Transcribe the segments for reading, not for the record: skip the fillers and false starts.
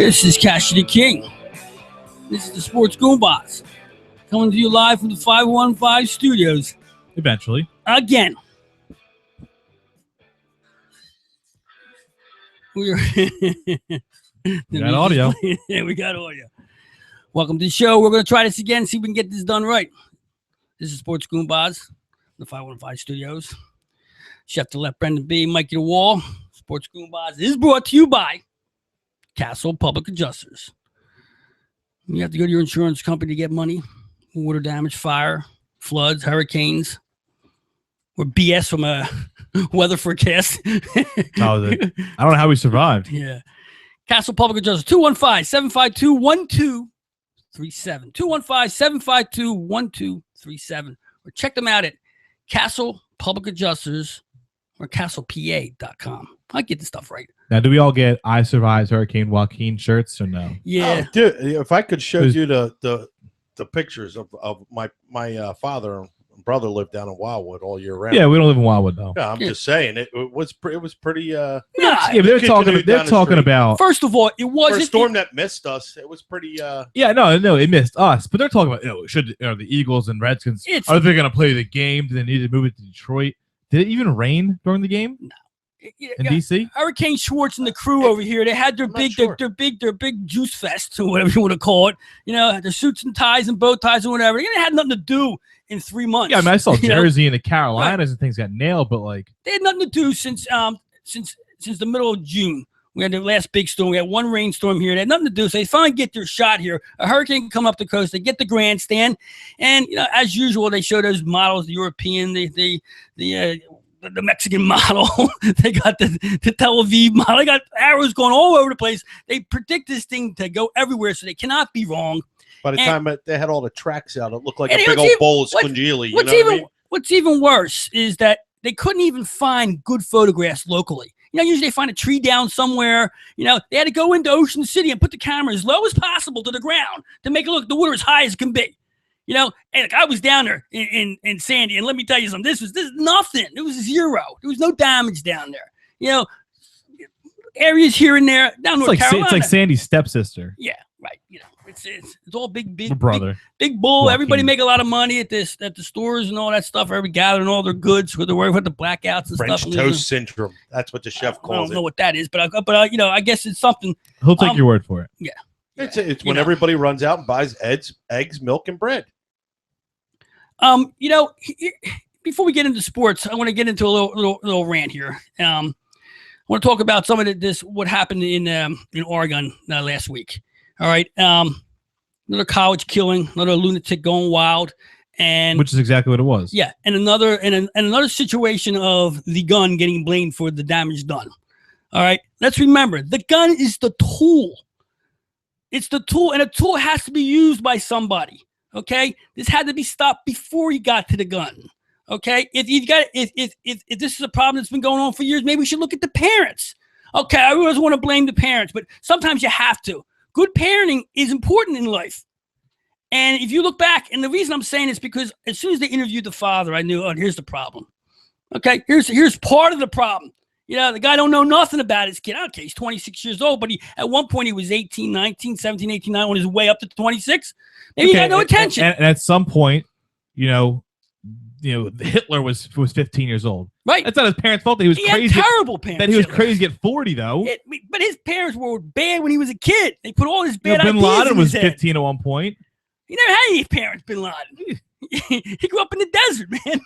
This is Cassidy King. This is the Sports Goombahs. Coming to you live from the 515 studios. Eventually. Again. We got audio. Yeah, we got audio. Welcome to the show. We're going to try this again, see if we can get this done right. This is Sports Goombahs, the 515 studios. Chef to left, Brendan B, Mikey the Wall. Sports Goombahs is brought to you by Castle Public Adjusters. You have to go to your insurance company to get money. Water damage, fire, floods, hurricanes, or BS from a weather forecast. I don't know how we survived. Yeah. Castle Public Adjusters, 215-752-1237. 215-752-1237. Or check them out at Castle Public Adjusters or castlepa.com. I get this stuff right. Now, do we all get I Survived Hurricane Joaquin shirts or no? Yeah. Oh, dude, if I could show you the pictures of my father and brother lived down in Wildwood all year round. Yeah, we don't live in Wildwood though. Yeah, I'm just saying it was pretty. Yeah, they're talking about. First of all, it wasn't for a storm that missed us. It was pretty. Yeah, no, it missed us, but they're talking about the Eagles and Redskins are they going to play the game? Do they need to move it to Detroit? Did it even rain during the game? No. In DC? Hurricane Schwartz and the crew over here, they had their big juice fest or whatever you want to call it. You know, their suits and ties and bow ties and whatever. They had nothing to do in 3 months. Yeah, I mean, I saw Jersey and the Carolinas and things got nailed, but like they had nothing to do since the middle of June. We had the last big storm. We had one rainstorm here. They had nothing to do. So they finally get their shot here. A hurricane come up the coast. They get the grandstand, and as usual, they show those models, the European, the Mexican model. They got the Tel Aviv model. They got arrows going all over the place. They predict this thing to go everywhere, so they cannot be wrong. By the time they had all the tracks out, it looked like a big old bowl of scungili. What's even worse is that they couldn't even find good photographs locally. Usually they find a tree down somewhere. They had to go into Ocean City and put the camera as low as possible to the ground to make it look the water as high as it can be. And I was down there in Sandy, and let me tell you something. This is nothing. It was zero. There was no damage down there. Areas here and there down North Carolina. It's like Sandy's stepsister. Yeah, right. It's all big brother, big bull. Joaquin. Everybody make a lot of money at the stores and all that stuff. Everybody gathering all their goods with the worry about the blackouts and French stuff. toast syndrome. That's what the chef calls it. I don't know what that is, but I guess it's something. He'll take your word for it. Yeah. It's when everybody runs out and buys eggs, milk, and bread. Before we get into sports, I want to get into a little rant here. I want to talk about some of what happened in Oregon last week. All right, another college killing, another lunatic going wild, and which is exactly what it was. Yeah, and another situation of the gun getting blamed for the damage done. All right, let's remember the gun is the tool. It's the tool, and a tool has to be used by somebody. Okay, this had to be stopped before he got to the gun. Okay, if this is a problem that's been going on for years, maybe we should look at the parents. Okay, I always want to blame the parents, but sometimes you have to. Good parenting is important in life. And if you look back, and the reason I'm saying is because as soon as they interviewed the father, I knew, here's the problem. Okay, here's part of the problem. The guy don't know nothing about his kid. Okay, he's 26 years old, but at one point he was 18, 19, 17, 18, 19, on his way up to 26. Maybe he got no attention. And at some point, Hitler was 15 years old. Right. That's not his parents' fault that he was crazy. Had terrible parents. That he was crazy at 40, though. But his parents were bad when he was a kid. They put all his bad ideas Bin Laden was 15 head. at one point. He never had any parents, Bin Laden. He grew up in the desert, man.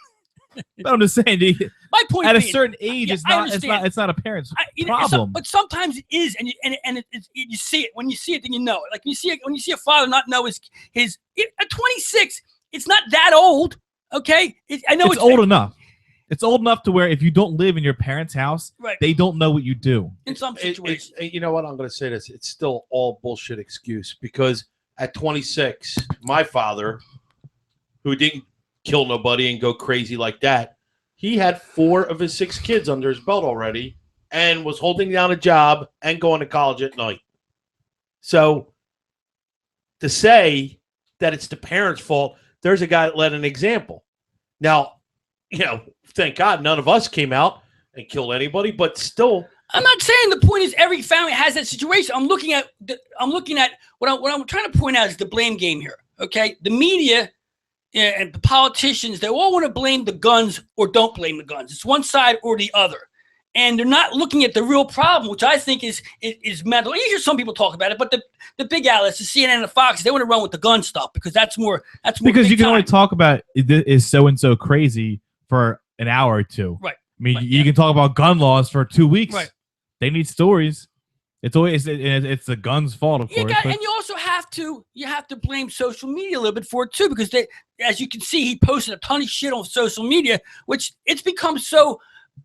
But I'm just saying, my point at being, a certain age, it's not a parent's problem. But sometimes it is, and you see it. When you see it, then you know it. Like when you see a father not know his at 26, it's not that old. Okay, I know it's old enough. It's old enough to where if you don't live in your parents' house, right, they don't know what you do. In some situations. You know what? I'm going to say this. It's still all bullshit excuse because at 26, my father, who didn't kill nobody and go crazy like that, he had 4 of his 6 kids under his belt already and was holding down a job and going to college at night. So to say that it's the parents' fault, there's a guy that led an example. Now, thank God none of us came out and killed anybody, but still, I'm not saying the point is every family has that situation. I'm looking at what I'm trying to point out is the blame game here. Okay, the media and the politicians, they all want to blame the guns or don't blame the guns. It's one side or the other. And they're not looking at the real problem, which I think is mental. You hear some people talk about it, but the big outlets, the CNN and the Fox, they want to run with the gun stuff because that's more because you can time. only talk about is so and so crazy for an hour or two. Right. I mean, right, you can talk about gun laws for 2 weeks. Right. They need stories. It's always it's the gun's fault, of course. And you also have to blame social media a little bit for it too, because as you can see, he posted a ton of shit on social media, which it's become so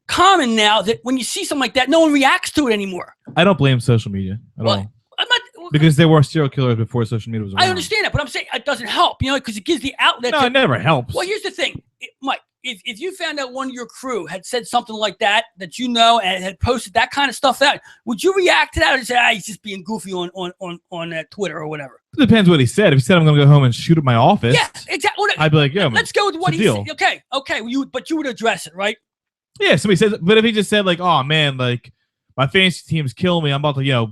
common now that when you see something like that, no one reacts to it anymore. I don't blame social media at all. I'm not, because there were serial killers before social media was around. I understand that, but I'm saying it doesn't help, because it gives the outlet. No, it never helps. Well, here's the thing, Mike. If you found out one of your crew had said something like that and had posted that kind of stuff out, would you react to that or say, he's just being goofy on Twitter or whatever? It depends what he said. If he said I'm going to go home and shoot at my office, yeah, exactly. I'd be like, yeah, let's go with what he said. Okay, but you would address it, right? Yeah, somebody says, but if he just said like, oh man, like my fantasy team's killing me, I'm about to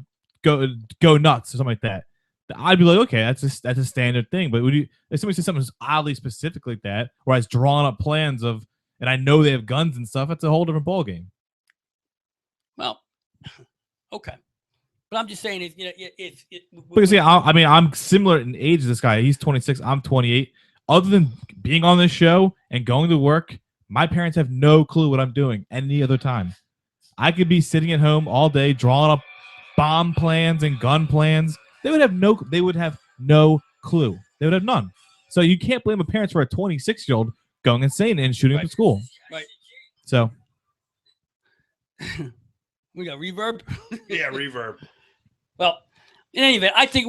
go nuts or something like that, I'd be like, okay, that's a standard thing. But if somebody says something oddly specific like that, or has drawn up plans of, and I know they have guns and stuff, that's a whole different ballgame. Well, okay, but I'm just saying, because I'm similar in age to this guy. He's 26, I'm 28. Other than being on this show and going to work, my parents have no clue what I'm doing any other time. I could be sitting at home all day drawing up bomb plans and gun plans. They would have no clue. They would have none. So you can't blame a parent for a 26-year-old going insane and shooting up at school. Right. So we got reverb. Yeah, reverb. Well, in any event, I think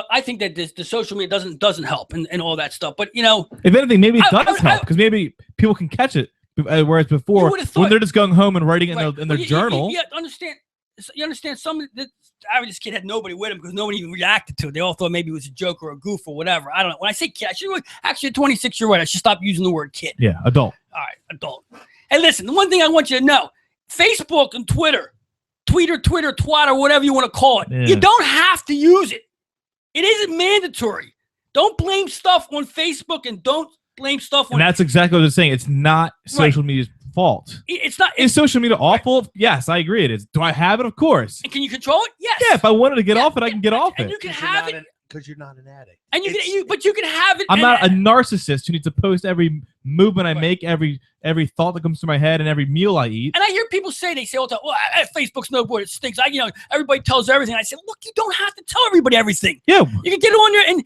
I think that the social media doesn't help and all that stuff. But if anything, maybe it does help because maybe people can catch it. Whereas before, when they're just going home and writing in their journal. You understand some of the average kid had nobody with him because nobody even reacted to it. They all thought maybe it was a joke or a goof or whatever. I don't know. When I say kid, actually 26, you're right. I should stop using the word kid. Yeah, adult. All right, adult. Hey, listen, the one thing I want you to know, Facebook and Twitter, twat, or whatever you want to call it, you don't have to use it. It isn't mandatory. Don't blame stuff on Facebook and don't blame stuff on... And that's exactly what I was saying. It's not social media's fault. It's not. Is social media awful? Right. Yes, I agree it is. Do I have it? Of course. And can you control it? Yes. Yeah, if I wanted to get off it, I can get off it. And you can have it. Because you're not an addict. And but you can have it. I'm not a narcissist who needs to post every movement I make, every thought that comes to my head, and every meal I eat. And I hear people say all the time, well, Facebook's no good. It stinks. Everybody tells everything. I say, look, you don't have to tell everybody everything. Yeah. You can get it on there. And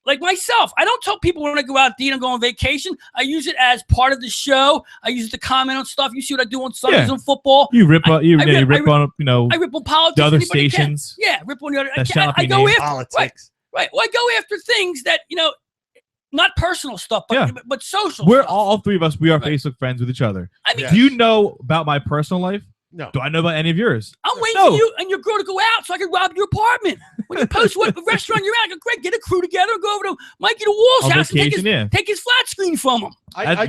like myself, I don't tell people when I go out to eat and go on vacation. I use it as part of the show. I use it to comment on stuff. You see what I do on Sundays on football. You rip on, I rip on politics. The other stations. Yeah, rip on the other. I go after politics. Right. Well, I go after things that, not personal stuff, but social We're stuff. all three of us, we are Facebook friends with each other. I mean, do you know about my personal life? No. Do I know about any of yours? I'm waiting for you and your girl to go out so I can rob your apartment. When you post what restaurant you're at, I go, great, get a crew together and go over to Mikey the Wall's house and take his flat screen from him.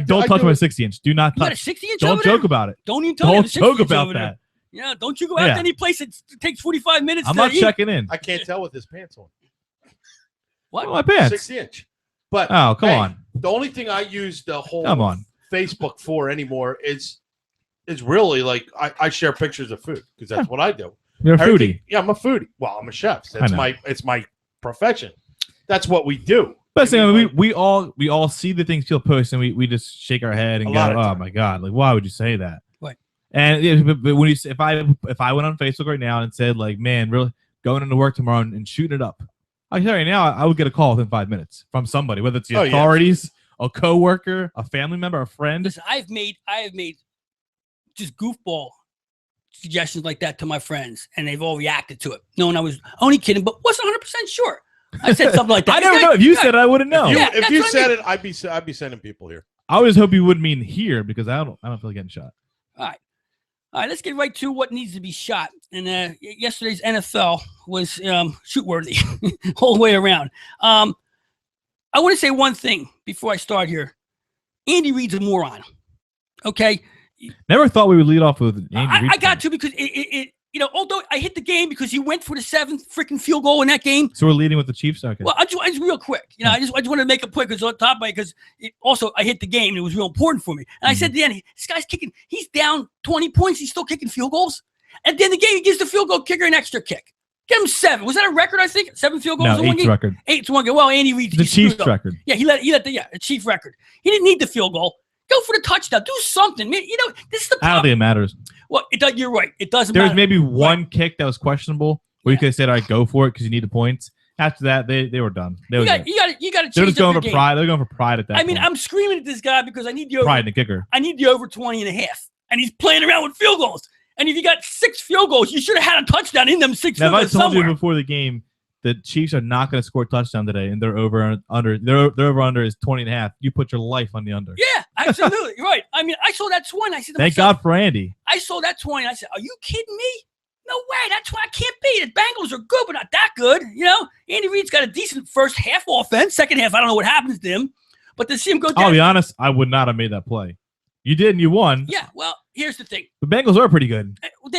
Don't touch my 60-inch. Do not touch. You got a 60-inch Don't joke about it. Don't even tell me Don't joke about that. Yeah, don't you go out to any place that takes 45 minutes I'm not checking in. I can't tell with his pants on. What? My pants. 60-inch. But come on. The only thing I use the whole Facebook for anymore is really like I share pictures of food because that's what I do. You're a foodie. Yeah, I'm a foodie. Well, I'm a chef. It's my profession. That's what we do. But we all see the things people post and we just shake our head and go, oh my God, like why would you say that? Right. And but when if I went on Facebook right now and said like, man, really going into work tomorrow and shooting it up, I can tell you now, I would get a call within 5 minutes from somebody, whether it's the authorities, a coworker, a family member, a friend. Listen, I have made just goofball suggestions like that to my friends, and they've all reacted to it. Knowing I was only kidding, but wasn't 100% sure. I said something like that. I never know. If you said it, I wouldn't know. If you said it, I'd be sending people here. I always hope you wouldn't mean here because I don't feel like getting shot. All right, let's get right to what needs to be shot. And yesterday's NFL was shoot worthy all the way around. I want to say one thing before I start here. Andy Reid's a moron. Okay, Never thought we would lead off with Andy Reid. I got to because it although I hit the game because he went for the 7th freaking field goal in that game. So we're leading with the Chiefs. Okay. Well, I just real quick. I just wanted to make a point because on top of it, because also I hit the game and it was real important for me. And I said, at the end, this guy's kicking. He's down 20 points. He's still kicking field goals. At the end of the game, he gives the field goal kicker an extra kick. Get him 7. Was that a record? I think 7 field goals in one game. Record. 8's one game. Well, Andy Reid. The Chiefs record. Yeah, he let a Chief record. He didn't need the field goal. Go for the touchdown. Do something, man. This is the problem. I don't think it matters. Well, you're right. It doesn't matter. There was maybe one kick that was questionable where you could have said, all right, go for it because you need the points. After that, they were done. You got to change. They're just going for pride. They're going for pride at that point. I'm screaming at this guy because I need the over. Pride in the kicker. I need the over 20 and a half. And he's playing around with field goals. And if you got 6 field goals, you should have had a touchdown in them 6 field goals. If I told you before the game the Chiefs are not going to score a touchdown today, and their over under is 20 and a half, you put your life on the under. Yeah, absolutely. You're right. I mean, I saw that 20. I said, thank God for Andy. I saw that 20. I said, are you kidding me? No way. That's why I can't beat it. Bengals are good, but not that good. Andy Reid's got a decent first half offense. Second half, I don't know what happens to him. But to see him go down. I'll be honest, I would not have made that play. You did, and you won. Yeah, well, here's the thing. The Bengals are pretty good. But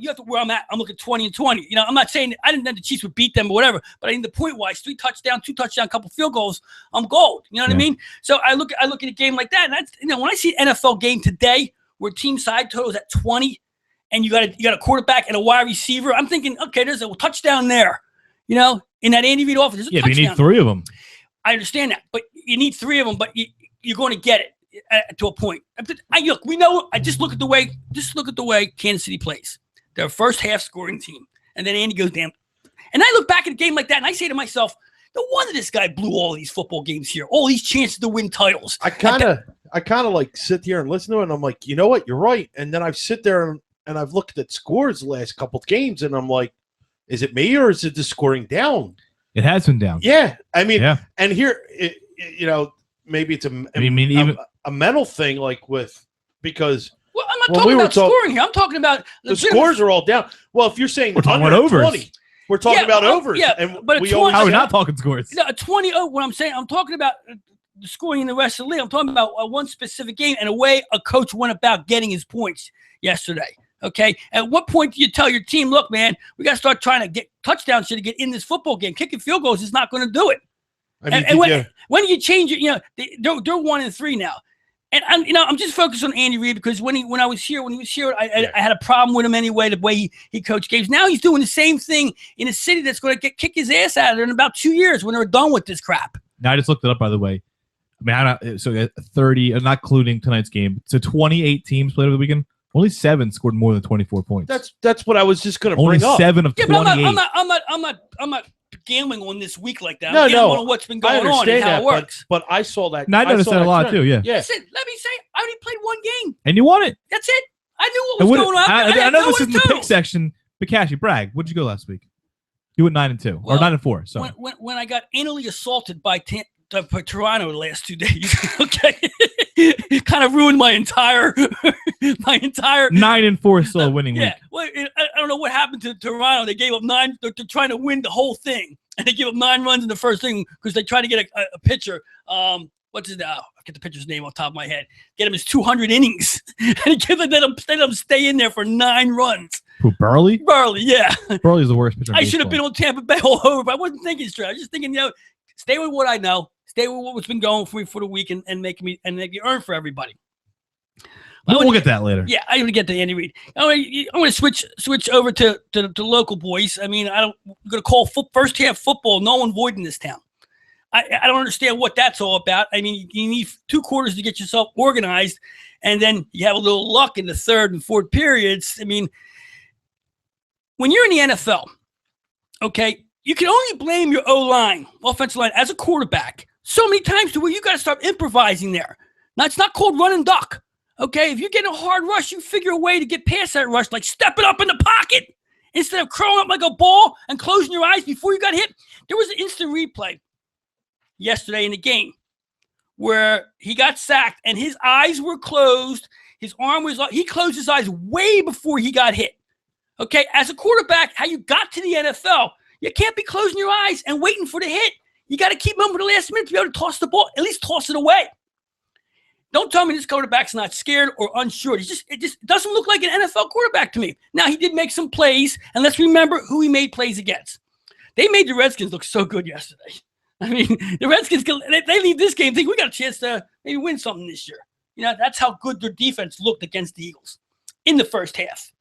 you have to where I'm at. I'm looking 20 and 20. I'm not saying I didn't think the Chiefs would beat them or whatever, but I think the point-wise, 3 touchdowns, 2 touchdowns, couple field goals, I'm gold. You know what I mean? So I look at a game like that, and that's when I see an NFL game today where team side total is at 20, and you got a quarterback and a wide receiver, I'm thinking, okay, there's a touchdown there. In that Andy Reid offense, there's a touchdown. But you need 3 of them. I understand that, but you need 3 of them, but you're going to get it. To a point. We know. Just look at the way Kansas City plays. They're a first half scoring team, and then Andy goes down. And I look back at a game like that, and I say to myself, no wonder this guy blew all these football games here, all these chances to win titles. I kind of like sit here and listen to it, and I'm like, you know what, you're right. And then I sit there and I've looked at scores the last couple of games, and I'm like, is it me or is it the scoring down? It has been down. Yeah, I mean, and here, maybe it's a mental thing, because I'm not talking about scoring here. I'm talking about the scores are all down. Well, if you're saying we're talking about overs, 20, we're talking about overs. Yeah, but how are we not talking scores? A 20. What I'm saying, I'm talking about the scoring in the rest of the league. I'm talking about one specific game and a way a coach went about getting his points yesterday. Okay, at what point do you tell your team, look, man, we got to start trying to get touchdowns to get in this football game? Kicking field goals is not going to do it. I mean, when you change it, they're 1-3 now. And I'm just focused on Andy Reid because when he was here, I had a problem with him anyway, the way he coached games. Now he's doing the same thing in a city that's going to kick his ass out of there in about 2 years when they're done with this crap. Now I just looked it up, by the way. I mean, so 30, not including tonight's game. So 28 teams played over the weekend. Only 7 scored more than 24 points. That's what I was just going to bring up. Only 7 of 28. I'm not gambling on this week like that. I'm on what's been going on and how it works. But I saw that. I noticed that a lot too. Yeah. Listen, let me say, I only played 1 game, and you won it. That's it. I knew what was going on. I know this is the pick section, but Cashy, brag. What did you go last week? You went 9-2 or 9-4. Sorry. When I got anally assaulted by Toronto the last 2 days, okay, it kind of ruined my entire 9-4 still a winning week. Yeah, well, I don't know what happened to Toronto. They gave up 9. They're trying to win the whole thing, and they gave up 9 runs in the first thing because they tried to get a pitcher. What's his name? I get the pitcher's name off the top of my head. Get him his 200 innings, and he let him stay in there for 9 runs. Who, Burley? Burley, yeah. Burley's the worst pitcher. I should have been on Tampa Bay all over, but I wasn't thinking straight. I was just thinking, stay with what I know. Stay with what's been going for me for the week and make me earn for everybody. We'll get that later. Yeah, I'm gonna get to Andy Reid. I'm gonna switch over to local boys. I mean, I'm gonna call first half football null and void in this town. I don't understand what that's all about. I mean, you need 2 quarters to get yourself organized, and then you have a little luck in the 3rd and 4th periods. I mean, when you're in the NFL, okay, you can only blame your O-line, offensive line, as a quarterback so many times to where you got to start improvising there. Now, it's not called run and duck. Okay, if you're getting a hard rush, you figure a way to get past that rush, like stepping up in the pocket instead of curling up like a ball and closing your eyes before you got hit. There was an instant replay yesterday in the game where he got sacked and his eyes were closed. His arm was up. He closed his eyes way before he got hit. Okay, as a quarterback, how you got to the NFL, you can't be closing your eyes and waiting for the hit. You got to keep them for the last minute to be able to toss the ball, at least toss it away. Don't tell me this quarterback's not scared or unsure. It just doesn't look like an NFL quarterback to me. Now, he did make some plays, and let's remember who he made plays against. They made the Redskins look so good yesterday. I mean, the Redskins, they leave this game thinking we got a chance to maybe win something this year. You know, that's how good their defense looked against the Eagles in the first half.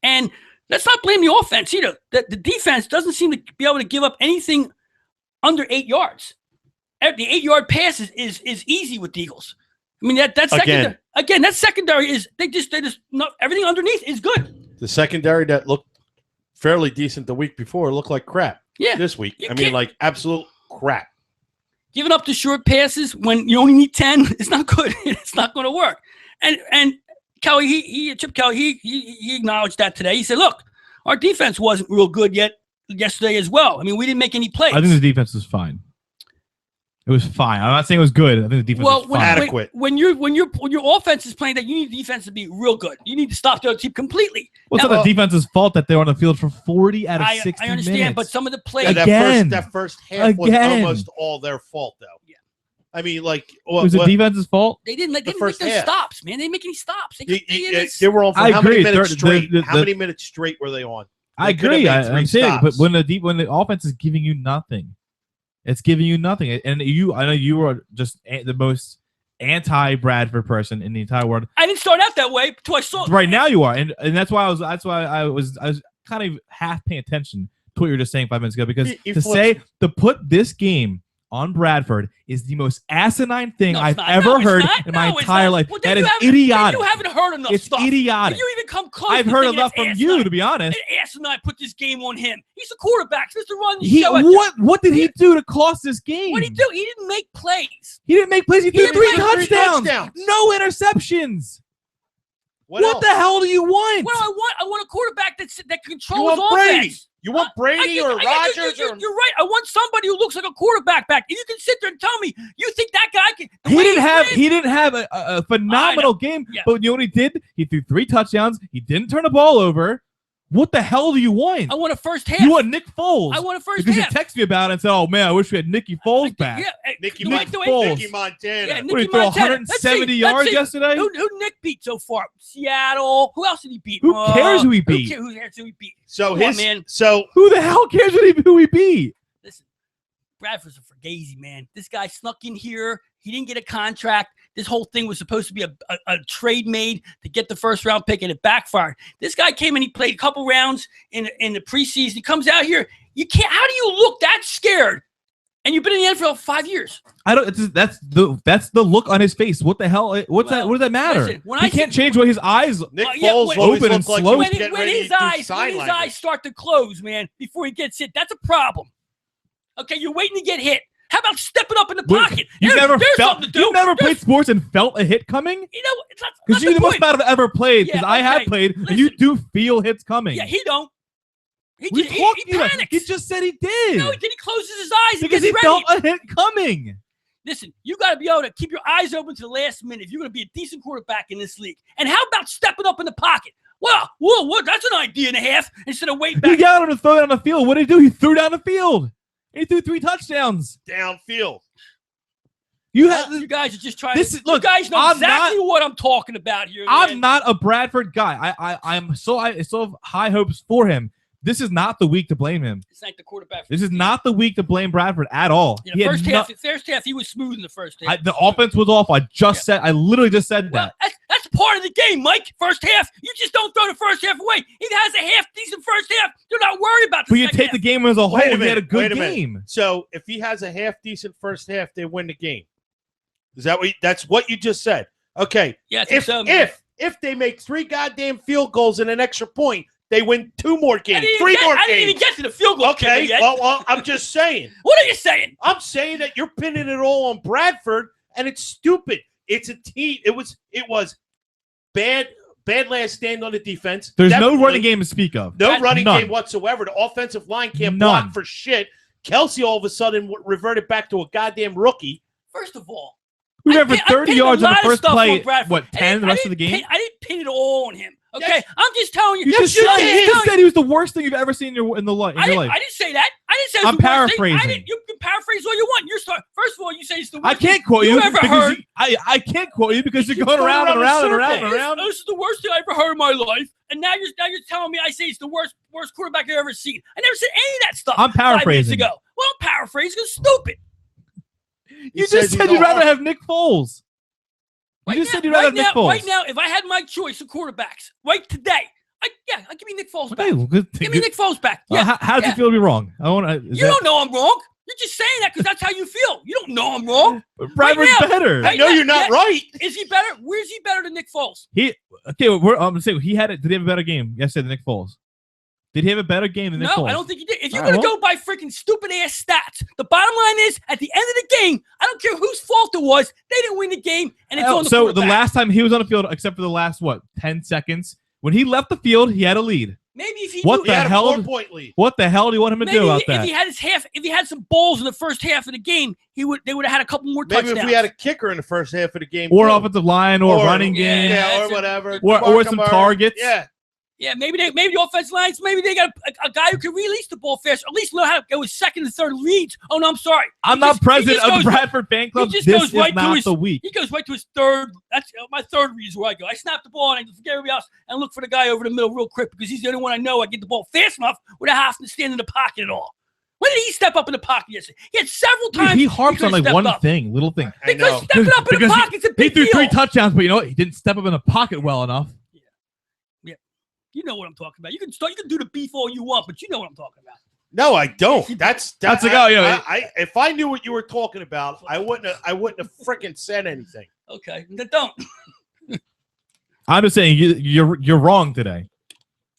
And let's not blame the offense either. The defense doesn't seem to be able to give up anything under 8 yards. The 8-yard pass is easy with the Eagles. I mean, that's secondary. Again, that secondary is they just not everything underneath is good. The secondary that looked fairly decent the week before looked like crap. Yeah, this week. I mean, like absolute crap. Giving up the short passes when you only need 10 is not good. It's not going to work. And Kelly, Chip Kelly, he acknowledged that today. He said, "Look, our defense wasn't real good yesterday as well. I mean, we didn't make any plays." I think the defense was fine. It was fine. I'm not saying it was good. I think the defense was fine. Adequate. When your offense is playing that, you need the defense to be real good. You need to stop the other team completely. Well, it's not the defense's fault that they were on the field for 40 out of 60 I understand, minutes. but some of the plays that first half was almost all their fault, though. Yeah. I mean, like it was the defense's fault. They didn't make those stops, man. They didn't make any stops. They were on for how many minutes straight? How many minutes straight were they on? I agree. I'm saying, but when the offense is giving you nothing. It's giving you nothing, and I know you were just the most anti-Bradford person in the entire world. I didn't start out that way until I saw. Right now, you are, and that's why I was kind of half paying attention to what you were just saying 5 minutes ago, because to put this game on Bradford is the most asinine thing I've ever heard in my entire life. Well, that is idiotic. You haven't heard enough stuff. It's idiotic. Did you even come close? I've heard enough from you, to be honest. Asinine put this game on him. He's a quarterback. He's to run the show. What did he do to cost this game? What did he do? He didn't make plays. He didn't make plays. He threw three touchdowns. No interceptions. What the hell do you want? Well, I want a quarterback that controls offense. You want Brady or Rodgers? You're right. I want somebody who looks like a quarterback back. And you can sit there and tell me you think that guy can. He didn't have a phenomenal game, but you know what he did? He threw 3 touchdowns. He didn't turn the ball over. What the hell do you want? I want a first half. You want Nick Foles? I want a first because half. Because you text me about it and said, "Oh man, I wish we had Nicky Foles back." Yeah, Nicky Foles. Nicky Montana. Yeah, Nicky Montana. 170 yards yesterday. Who Nick beat so far? Seattle. Who else did he beat? Who cares who he beat? Who cares who he beat? So who the hell cares who he beat? Listen, Bradford's a fugazi, man. This guy snuck in here. He didn't get a contract. This whole thing was supposed to be a trade made to get the first round pick, and it backfired. This guy came and he played a couple rounds in the preseason. He comes out here. You can't. How do you look that scared? And you've been in the NFL 5 years. I don't. That's the look on his face. What the hell? What does that matter? Listen, he can't change what his eyes. Nick Foles open and slow. When his eyes start to close, man, before he gets hit, that's a problem. Okay, you're waiting to get hit. How about stepping up in the pocket? You've never played sports and felt a hit coming? You know, it's not because you must not have ever played. Because I have played, listen, and you do feel hits coming. Yeah, he don't. He panics. He just said he did. No, he did. He closes his eyes because he felt a hit coming. Listen, you got to be able to keep your eyes open to the last minute if you're going to be a decent quarterback in this league. And how about stepping up in the pocket? Well, that's an idea and a half instead of waiting back. He got him to throw it on the field. What did he do? He threw down the field. He threw 3 touchdowns downfield. You guys are just trying. You guys know exactly what I'm talking about here. I'm not a Bradford guy. I still have high hopes for him. This is not the week to blame him. It's not the quarterback. This is not the week to blame Bradford at all. Yeah, first half, he was smooth in the first half. The offense was off. I literally just said that. That's part of the game, Mike. First half, you just don't throw the first half away. He has a half decent first half. You're not worried about the But you take the game as a whole. He had a good game. So if he has a half decent first half, they win the game. Is that that's what you just said? Okay. Yeah. If they make 3 goddamn field goals and an extra point, they win 2 more games. 3 more games. I didn't even get to the field goal. Okay. Well, I'm just saying. What are you saying? I'm saying that you're pinning it all on Bradford, and it's stupid. It's a team. It was bad last stand on the defense. There's no running game to speak of. No running game whatsoever. The offensive line can't block for shit. Kelsey all of a sudden reverted back to a goddamn rookie. First of all, we ran for 30 yards on the first play. What, 10 the rest of the game? I didn't pin it all on him. Okay, yes. I'm just telling you. You just said he was the worst thing you've ever seen in your life. I didn't say that. I didn't say it was I'm paraphrasing. You can paraphrase all you want. First First of all, you say it's the worst. I can't quote you ever because heard. I can't quote you because you're keep going going around and around in around and circles. around and around. This is the worst thing I ever heard in my life, and now you're telling me I say it's the worst quarterback I've ever seen. I never said any of that stuff. I'm 5 minutes paraphrasing. ago. Well, I'm paraphrasing. It's stupid. You just said you'd rather have Nick Foles. You just said you'd rather have Nick Foles. Right now, if I had my choice of quarterbacks, right today, I'd give me Nick Foles back. Okay, well, good. Give me Nick Foles back. Yeah. How does it feel to be wrong? I want. You don't know I'm wrong. You're just saying that because that's how you feel. You don't know I'm wrong. Bradford's Right now. better. I know you're not right. Is he better? Where's he better than Nick Foles? I'm gonna say he had it. Did he have a better game yesterday than Nick Foles? Did he have a better game than Nick Foles? No, I don't think he did. If you're All right, going to go by freaking stupid ass stats, the bottom line is at the end of the game, I don't care whose fault it was, they didn't win the game, and it's on the So quarterback. the last time he was on the field, except for the last 10 seconds, when he left the field, he had a lead. Maybe if he What knew, the He had a hell? 4-point lead. What the hell do you want him to maybe do about if that? he had if he had some balls in the first half of the game, they would have had a couple more Maybe touchdowns. if we had a kicker in the first half of the game, Or too. offensive line, or running yeah, game, yeah, or that's whatever, or some targets. Yeah, Yeah, maybe the offensive lines, maybe they got a guy who can release the ball fast, or at least learn how to go with second and third leads. Oh, no, I'm sorry. I'm He not just- president he of just the goes- Bradford fan club. just This goes is right to not his- the week. He goes right to his third. That's my third reason where I go. I snap the ball and I forget everybody else and look for the guy over the middle real quick because he's the only one I know I get the ball fast enough without having to stand in the pocket at all. When did he step up in the pocket yesterday? He had several times. He harps on could've like one stepped up. thing, little thing. I know. Because stepping up in the Because pocket's a He big threw deal. 3 touchdowns, but you know what? He didn't step up in the pocket well enough. You know what I'm talking about. You can do the beef all you want, but you know what I'm talking about. no, I don't. That's like, oh, yeah. If I knew what you were talking about, I wouldn't have freaking said anything. Okay, then don't. I'm just saying you're wrong today.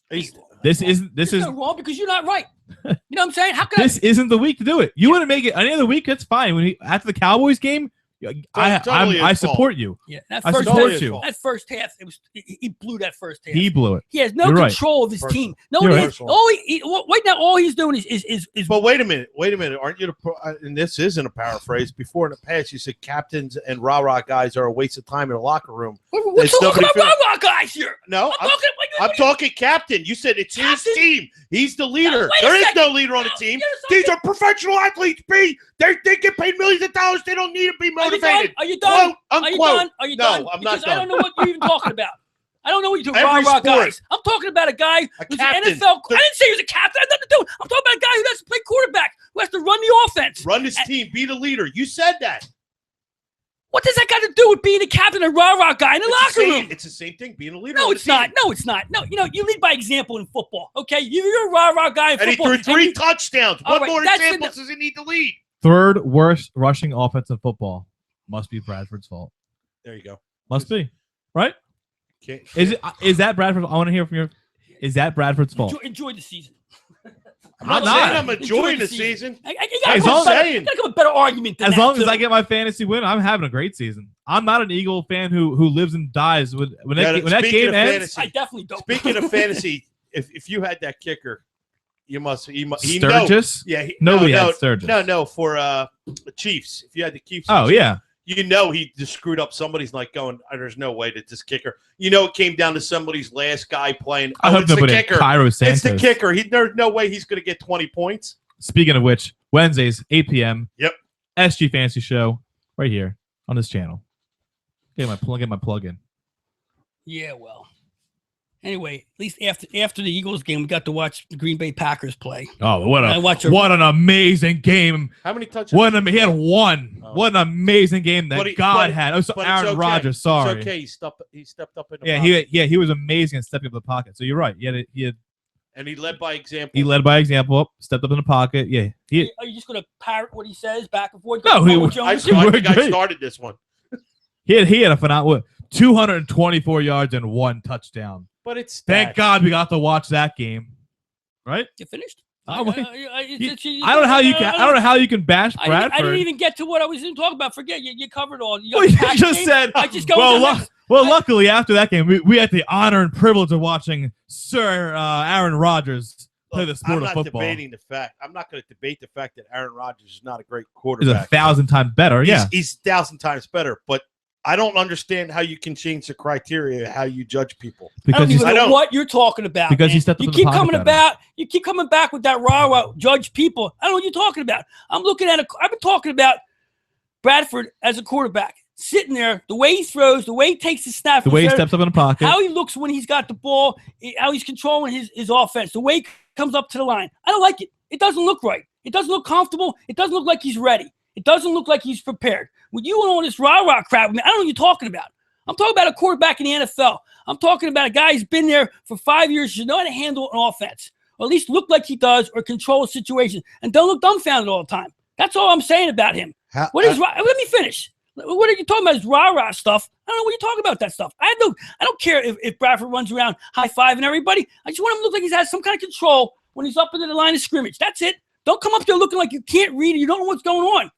This is You're wrong because you're not right. You know what I'm saying? How can this isn't the week to do it. You want to make it any other week? That's fine. After the Cowboys game, Totally I his support fault. you. Yeah, that I first support half, you. that first half, he blew that first half. He blew it. He has no You're right. control of his First team. one. No, You're he right. has, right now all he's doing is But wait a minute. Aren't you and this isn't a paraphrase. Before in the past, you said captains and rah-rah guys are a waste of time in the locker room. we're There's talking nobody about feel- Rock guys here. No, I'm talking. talking captain. You said it's his Captain? team. He's the leader. wait a There is second. no leader on the team. Yes, These are professional athletes, B. They get paid millions of dollars. They don't need to be Are you done? motivated. Are you done? Quote, Are you unquote. done? Are you No, done? I'm not Because I don't done. know what you're even talking about. I don't know what you're talking Every about. sport. Guys. I'm talking about a guy A who's captain. an NFL. I didn't say he was a captain. I had nothing to do. I'm talking about a guy who doesn't play quarterback, who has to run the offense. Run this team. Be the leader. You said that. What does that got to do with being a captain and rah-rah guy in the locker room? It's the same thing. Being a leader. No, on the it's not. team. No, it's not. No, you lead by example in football. Okay, you're a rah-rah guy in And he football. threw 3 touchdowns. All What right, more that's examples does he need to lead? Third worst rushing offense in football. Must be Bradford's fault. There you go. Must be. Right? Can't- Is that Bradford? I want to hear from you. Is that Bradford's fault? Enjoy the season. I'm not not. saying I'm enjoying the season. You As gotta long come as- you gotta come with a better argument than As that, long as too. I get my fantasy win, I'm having a great season. I'm not an Eagle fan who lives and dies when that Speaking game of ends. I definitely don't. Speaking of fantasy, if you had that kicker, he know. Sturgis? Yeah, Nobody had Sturgis. No, for the Chiefs. If you had the Chiefs, Oh yeah. you know he just screwed up. Somebody's like going, there's no way that this kicker. You know, it came down to somebody's last guy playing. I hope it's the nobody had kicker. Cairo Santos. It's the kicker. There's no way he's going to get 20 points. Speaking of which, Wednesdays, 8 p.m. Yep. SG Fantasy Show right here on this channel. Get my plug in. Yeah, well. Anyway, at least after the Eagles game, we got to watch the Green Bay Packers play. Oh, what I watch a- what an amazing game! How many touchdowns? He had one. Oh. What an amazing game that God had. Oh, so but it's Aaron okay. Rodgers. Sorry. It's okay. He stepped up in the Yeah, pocket. he was amazing at stepping up the pocket. So you're right. And he led by example. He led by example. Stepped up in the pocket. Yeah. Are you just going to parrot what he says back and forth? No, Go, he- I Jones? think I Great. started this one. He had a phenomenal 224 yards and 1 touchdown. But it's Thank God we got to watch that game. Right? You finished? Oh, wait. I I don't know how you can bash I Bradford. didn't even get to what I was even talking about. Forget you covered all. You, got Well, the you Packers just game. said. I just go. Well, with the next- luckily after that game, we had the honor and privilege of watching Sir Aaron Rodgers play the sport I'm of not football. debating the fact. I'm not going to debate the fact that Aaron Rodgers is not a great He's quarterback. 1,000 times better. Yeah. He's 1,000 times better. But I don't understand how you can change the criteria how you judge people. I don't Because he's even know what you're talking about. Because he man. stepped up You in the keep pocket coming better. about. You keep coming back with that rah judge people. I don't know what you're talking about. I'm looking at I've been talking about Bradford as a quarterback, sitting there, the way he throws, the way he takes the snap, The way he steps up in the pocket, how he looks when he's got the ball, how he's controlling his offense, the way he comes up to the line. I don't like it. It doesn't look right. It doesn't look comfortable. It doesn't look like he's ready. It doesn't look like he's prepared. With you and all this rah-rah crap, I don't know what you're talking about. I'm talking about a quarterback in the NFL. I'm talking about a guy who's been there for 5 years, should know how to handle an offense, or at least look like he does, or control a situation, and don't look dumbfounded all the time. That's all I'm saying about him. Let me finish. What are you talking about? Is rah-rah stuff? I don't know what you're talking about. That stuff. I don't care if Bradford runs around high-fiving everybody. I just want him to look like he has some kind of control when he's up into the line of scrimmage. That's it. Don't come up there looking like you can't read or you don't know what's going on.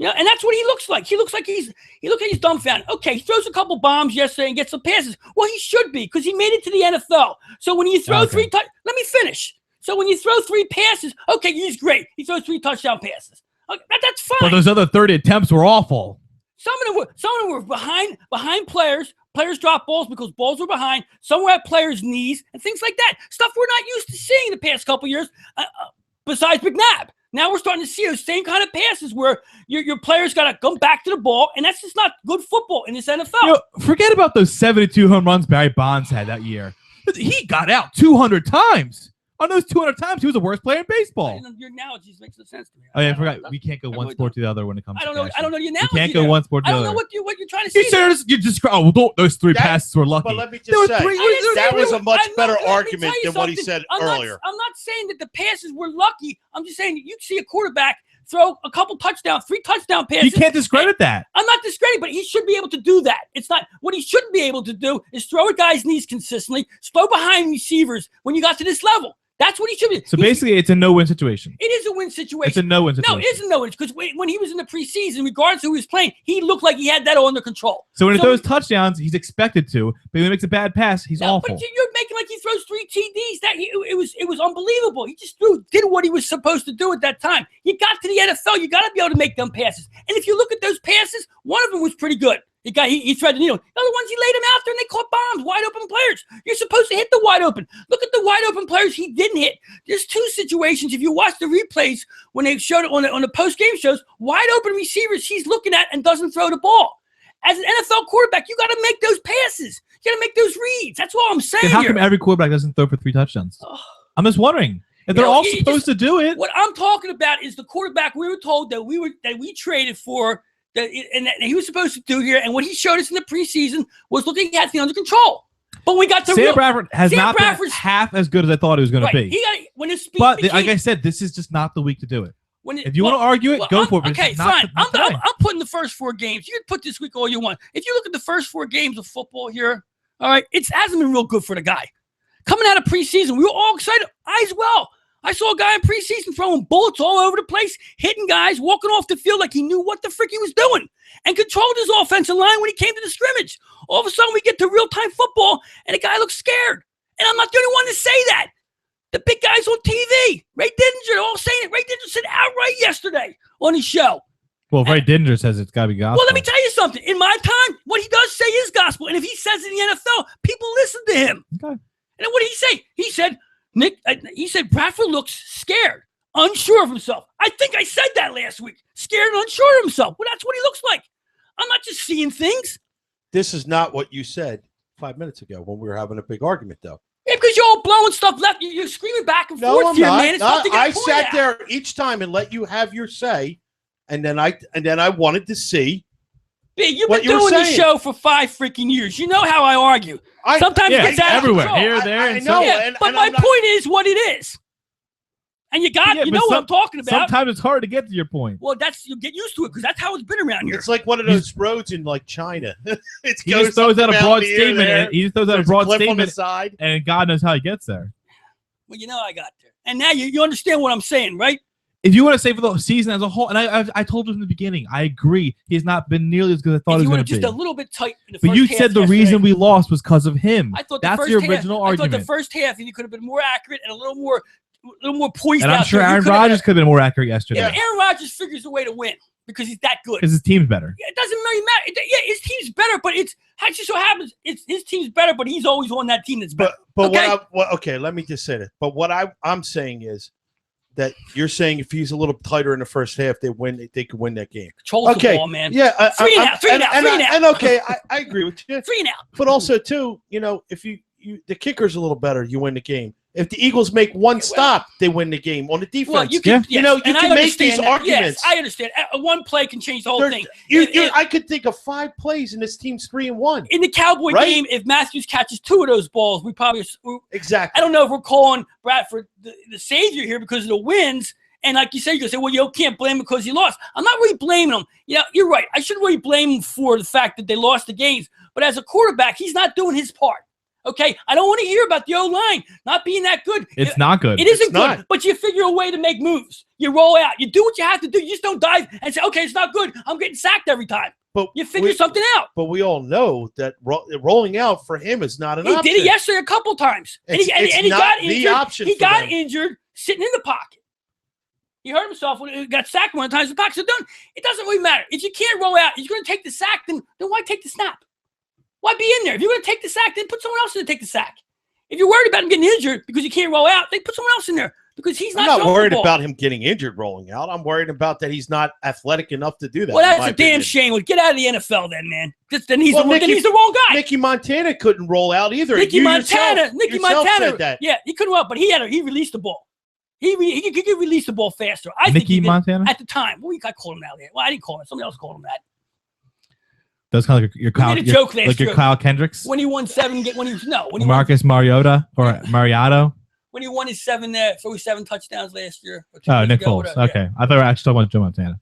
And that's what he looks like. He looks like he's dumbfounded. Okay, he throws a couple bombs yesterday and gets some passes. Well, he should be, because he made it to the NFL. So when you throw let me finish. So when you throw 3 passes, okay, he's great. He throws 3 touchdown passes. Okay, that's fine. But those other 30 attempts were awful. Some of them were behind players. Players dropped balls because balls were behind. Some were at players' knees and things like that. Stuff we're not used to seeing the past couple years, besides McNabb. Now we're starting to see those same kind of passes where your players got to come back to the ball, and that's just not good football in this NFL. Forget about those 72 home runs Barry Bonds had that year. He got out 200 times. On those 200 times, he was the worst player in baseball. Your analogy makes no sense to me. Oh, yeah, I forgot. We can't go one sport to the other when it comes to catching. I don't know the analogy. We can't go one sport to the other. I don't know what you're trying to say. You describe those 3 passes were lucky. But let me just say, that was a much better argument than what he said earlier. I'm not saying that the passes were lucky. I'm just saying that you see a quarterback throw a couple touchdowns, 3 touchdown passes. You can't discredit that. I'm not discrediting, but he should be able to do that. It's not what he shouldn't be able to do is throw at guys' knees consistently, slow behind receivers when you got to this level. That's what he should be. So basically, it's a no-win situation. It is a win situation. It's a no-win situation. No, it is a no-win because when he was in the preseason, regardless of who he was playing, he looked like he had that all under control. So when he throws touchdowns, he's expected to, but when he makes a bad pass, he's awful. But you're making like he throws 3 TDs. It was unbelievable. He just did what he was supposed to do at that time. You got to the NFL, you got to be able to make them passes. And if you look at those passes, one of them was pretty good. He threaded the needle. The other ones, he laid them out there and they caught bombs, wide open players. You're supposed to hit the wide open. Look at the wide open players he didn't hit. There's 2 situations. If you watch the replays when they showed it on the post-game shows, wide open receivers he's looking at and doesn't throw the ball. As an NFL quarterback, you got to make those passes. You got to make those reads. That's all I'm saying. Then how come every quarterback doesn't throw for 3 touchdowns? I'm just wondering. If they're all supposed to do it. What I'm talking about is the quarterback we were told that we traded for. That he was supposed to do here, and what he showed us in the preseason was looking at things under control. But we got to Sam Bradford has not been half as good as I thought he was going to be. But like I said, this is just not the week to do it. If you want to argue it, go for it. Okay, fine. I'm putting the first 4 games. You can put this week all you want. If you look at the first 4 games of football here, all right, it hasn't been real good for the guy. Coming out of preseason, we were all excited. I as well. I saw a guy in preseason throwing bullets all over the place, hitting guys, walking off the field like he knew what the frick he was doing, and controlled his offensive line when he came to the scrimmage. All of a sudden, we get to real-time football, and the guy looks scared. And I'm not the only one to say that. The big guys on TV, Ray Didinger, all saying it. Ray Didinger said outright yesterday on his show. Well, Ray Didinger says it's got to be gospel. Well, let me tell you something. In my time, what he does say is gospel. And if he says it in the NFL, people listen to him. Okay. And then what did he say? He said, Bradford looks scared, unsure of himself. I think I said that last week. Scared and unsure of himself. Well, that's what he looks like. I'm not just seeing things. This is not what you said 5 minutes ago when we were having a big argument, though. Yeah, because you're all blowing stuff left. You're screaming back and forth here, man. It's not to get I sat there each time and let you have your say, and then I wanted to see. You've been doing this show for 5 freaking years. You know how I argue. Sometimes it gets out everywhere, of control. here, there, I know. But my point is what it is. And you know what I'm talking about. Sometimes it's hard to get to your point. Well, you get used to it because that's how it's been around here. It's like one of those roads in like China. He just throws out a broad statement. He just throws out a broad statement on the side, and God knows how he gets there. Well, you know I got there. And now you understand what I'm saying, right? If you want to say for the season as a whole, and I told you from the beginning, I agree. He has not been nearly as good as I thought he was going to be. Just a little bit tight in the but first you half said the reason we lost was because of him. I thought that's your original argument. I thought the first half, he could have been more accurate and a little more poised. And I'm sure Aaron Rodgers could have been more accurate yesterday. Yeah, Aaron Rodgers figures a way to win because he's that good. Because his team's better. Yeah, it doesn't really matter. Yeah, his team's better, but it just so happens his team's better, but he's always on that team that's better. But okay, let me just say this. But what I'm saying is, that you're saying if he's a little tighter in the first half, they could win that game. Controls the ball, man. Yeah, three and out. And okay, I agree with you. 3 and out. But also too, if you the kicker's a little better, you win the game. If the Eagles make one stop, they win the game on the defense. Well, you can, you can make these arguments. Yes, I understand. One play can change the whole thing. I could think of 5 plays, and this team's 3-1. In the Cowboy game, if Matthews catches 2 of those balls, we probably exactly. I don't know if we're calling Bradford the savior here because of the wins. And like you said, you're going to say, well, you can't blame him because he lost. I'm not really blaming him. You're right. I shouldn't really blame him for the fact that they lost the games. But as a quarterback, he's not doing his part. Okay, I don't want to hear about the O-line not being that good. It's not good. It isn't good, but you figure a way to make moves. You roll out. You do what you have to do. You just don't dive and say, okay, it's not good. I'm getting sacked every time. But you figure something out. But we all know that rolling out for him is not an option. He did it yesterday a couple times. And he got injured. He got injured sitting in the pocket. He hurt himself when he got sacked one time. The pockets are done. It doesn't really matter. If you can't roll out, you're going to take the sack, then why take the snap? Why be in there? If you're going to take the sack, then put someone else in to take the sack. If you're worried about him getting injured because he can't roll out, then put someone else in there because he's not. I'm not worried about him getting injured rolling out. I'm worried about that he's not athletic enough to do that. Well, that's a damn shame. Well, get out of the NFL then, man. Then he's the wrong guy. Nicky Montana couldn't roll out either. Nicky Montana said that. Yeah, he couldn't roll out, but he released the ball. He could release the ball faster. I think Nicky Montana at the time. Well, I called him out there. Well, I didn't call him. Somebody else called him that. That's kind of like your Kyle Kendricks. When he won 7, Marcus Mariota or Mariotto. When he won his 7 touchdowns last year. Oh, Nick Foles. Okay, I thought we were actually talking about Joe Montana.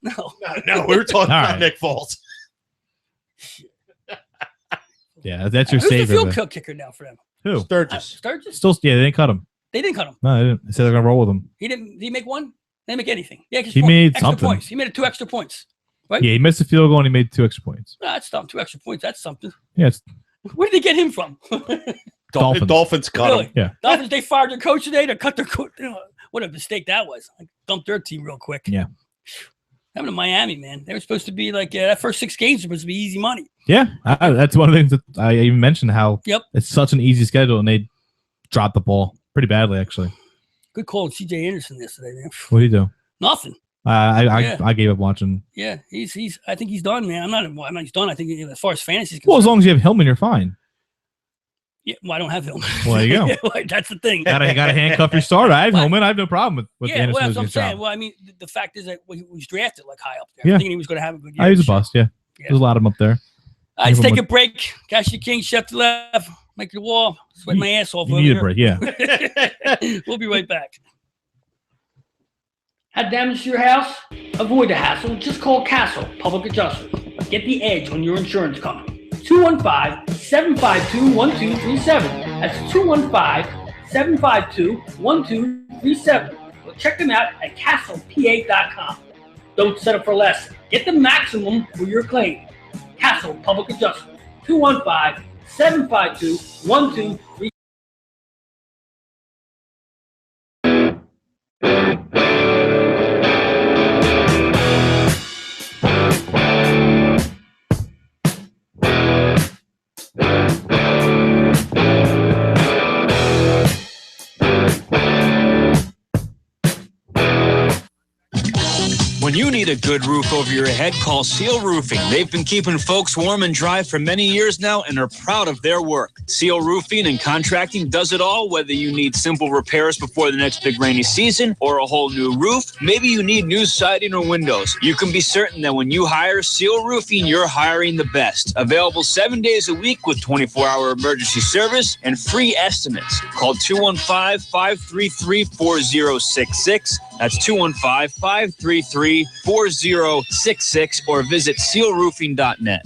No, we were talking about Nick Foles. Yeah, that's your savior. Who's the field kicker now for them? Who? Sturgis. Still, they didn't cut him. They didn't cut him. No, they didn't. They said they're gonna roll with him. He didn't. Did he make one? They didn't make anything. Yeah, he made something. Points. He made 2 extra points. Right? Yeah, he missed a field goal and he made 2 extra points. No, that's something. 2 extra points. That's something. Yeah. Where did they get him from? Dolphins cut him. Yeah. Dolphins, they fired their coach today to cut their coach. What a mistake that was. I dumped their team real quick. Yeah. Happened to Miami, man. They were supposed to be like, that first 6 games were supposed to be easy money. Yeah. That's one of the things that I even mentioned how it's such an easy schedule and they dropped the ball pretty badly, actually. Good call on C.J. Anderson yesterday, man. What did he do? Nothing. I gave up watching. Yeah, he's. I think he's done, man. I'm not. He's done. I think as far as fantasy is concerned. Well, as long as you have Hillman, you're fine. Yeah, well, I don't have Hillman. Well, there you go. That's the thing. Gotta handcuff your starter. I have Hillman. I have no problem with Anderson. Well, that's what I'm saying. Job. Well, I mean, the fact is that he was drafted like high up there. Yeah. Thinking he was going to have a good year. He was a bust. Yeah. There's a lot of them up there. All right, let's take a break. Cash the King, chef to left, make the wall, sweat my ass off. You need a break, yeah. We'll be right back. Had damage to your house? Avoid the hassle. Just call Castle Public Adjustment. Get the edge on your insurance company. 215-752-1237. That's 215-752-1237. Or check them out at castlepa.com. Don't settle for less. Get the maximum for your claim. Castle Public Adjustment. 215-752-1237. When you need a good roof over your head, call Seal Roofing. They've been keeping folks warm and dry for many years now and are proud of their work. Seal Roofing and Contracting does it all, whether you need simple repairs before the next big rainy season or a whole new roof. Maybe you need new siding or windows. You can be certain that when you hire Seal Roofing, you're hiring the best. Available 7 days a week with 24-hour emergency service and free estimates. Call 215-533-4066. That's 215-533-4066 or visit sealroofing.net.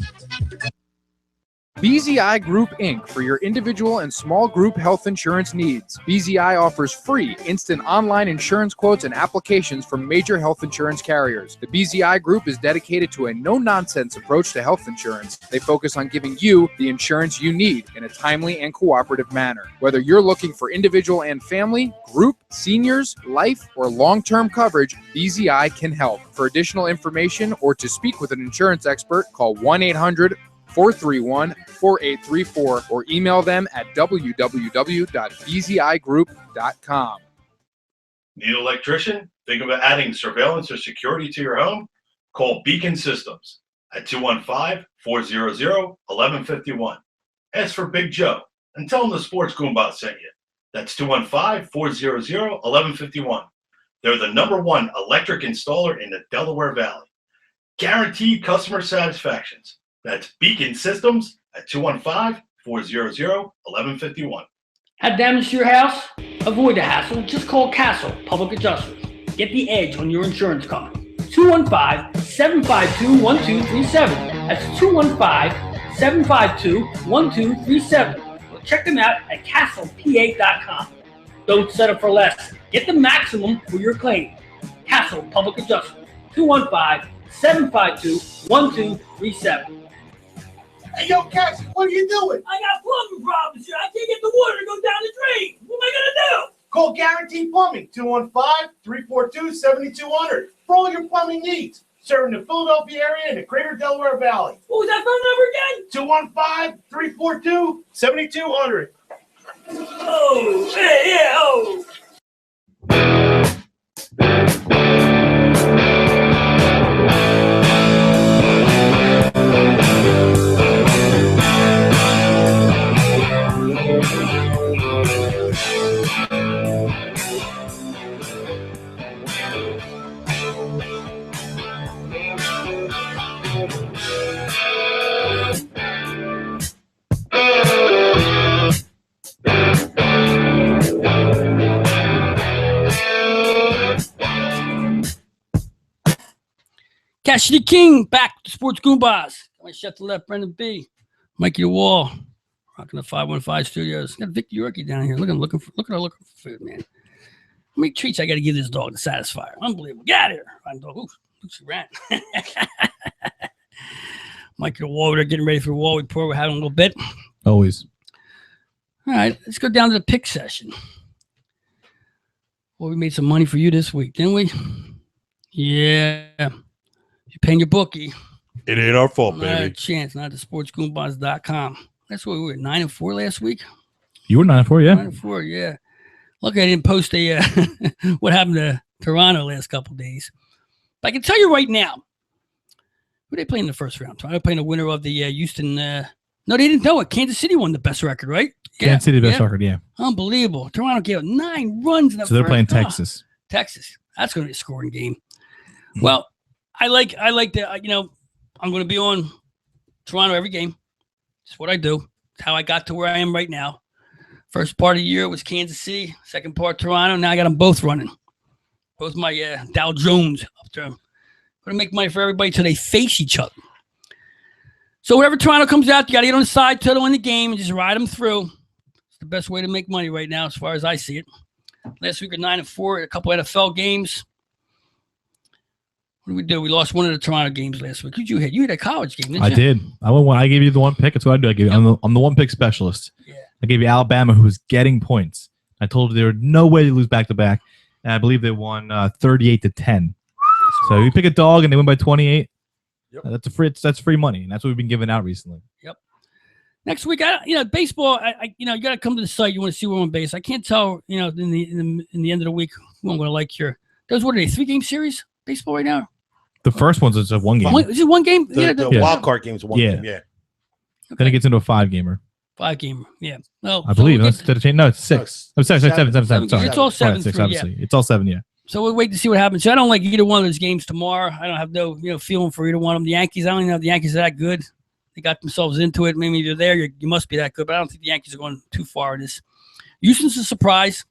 BZI Group Inc. for your individual and small group health insurance needs. BZI offers free instant online insurance quotes and applications from major health insurance carriers. The BZI Group is dedicated to a no-nonsense approach to health insurance. They focus on giving you the insurance you need in a timely and cooperative manner. Whether you're looking for individual and family, group, seniors, life, or long-term coverage, BZI can help. For additional information or to speak with an insurance expert, call 1-800-431-4834 or email them at www.bzigroup.com. Need an electrician? Think about adding surveillance or security to your home? Call Beacon Systems at 215-400-1151. Ask for Big Joe and tell him the Sports Goombahs sent you. That's 215-400-1151. They're the #1 electric installer in the Delaware Valley. Guaranteed customer satisfactions. That's Beacon Systems at 215-400-1151. Had damage to your house? Avoid the hassle. Just call Castle Public Adjusters. Get the edge on your insurance company. 215-752-1237. That's 215-752-1237. Check them out at castlepa.com. Don't settle for less. Get the maximum for your claim. Castle Public Adjustment. 215-752-1237. Hey, yo, Cassie, what are you doing? I got plumbing problems here. I can't get the water to go down the drain. What am I going to do? Call Guaranteed Plumbing, 215-342-7200 for all your plumbing needs. Serving the Philadelphia area and the greater Delaware Valley. What was that phone number again? 215-342-7200. Oh, yeah, oh. Cassidy King back to Sports Goombahs. My chef to left, Brendan B. Mikey the Wall, rocking the 515 studios. Got Victor Yorkie down here. Looking for food, man. How many treats I got to give this dog to satisfy her? Unbelievable. Get out of here. Run, dog. Ooh, she ran. Mikey the Wall, we're getting ready for the Wall report. We're having a little bit. Always. All right, let's go down to the pick session. Well, we made some money for you this week, didn't we? Yeah. You're paying your bookie. It ain't our fault, Not a baby. chance. Not at sportsgoombahs.com. That's what we were 9-4 last week. You were 9-4, yeah. 9-4, yeah. Lucky I didn't post a what happened to Toronto last couple days. But I can tell you right now, who they playing in the first round? Toronto playing the winner of the Houston. No, they didn't know it. Kansas City won the best record, right? Kansas City best record, yeah. Unbelievable. Toronto gave up 9 runs in the So they're first. playing Texas. Texas. That's going to be a scoring game. Well, I like that. I'm going to be on Toronto every game. It's what I do. It's how I got to where I am right now. First part of the year was Kansas City. Second part, Toronto. Now I got them both running. Both my Dow Jones up there. I'm going to make money for everybody till they face each other. So whenever Toronto comes out, you got to get on the side till they win the game and just ride them through. It's the best way to make money right now as far as I see it. Last week we were 9-4 at a couple NFL games. What did we do? We lost one of the Toronto games last week. Who'd you hit? You hit a college game, didn't you? I did. I won one. I gave you the one pick. That's what I do. I gave you. I'm the one pick specialist. Yeah. I gave you Alabama, who was getting points. I told you there were no way to lose back to back, and I believe they won 38-10. So you pick a dog and they win by 28. Yep. That's free money, and that's what we've been giving out recently. Yep. Next week, baseball. You got to come to the site. You want to see where I'm on base. I can't tell. In the end of the week, who I'm going to like here. Those what are they? 3-game series baseball right now. The first one's a one game. Is it one game? The wild card game is one game, yeah. Then it gets into a 5-gamer. 5-gamer, yeah. No, I believe. No, it's 6. I'm sorry, 7. Sorry. It's all 7. Right, 6, obviously. It's all 7, yeah. So we'll wait to see what happens. So I don't like either one of those games tomorrow. I don't have no feeling for either one of them. The Yankees, I don't even know if the Yankees are that good. They got themselves into it. Maybe you're there. You must be that good, but I don't think the Yankees are going too far in this. Houston's a surprise.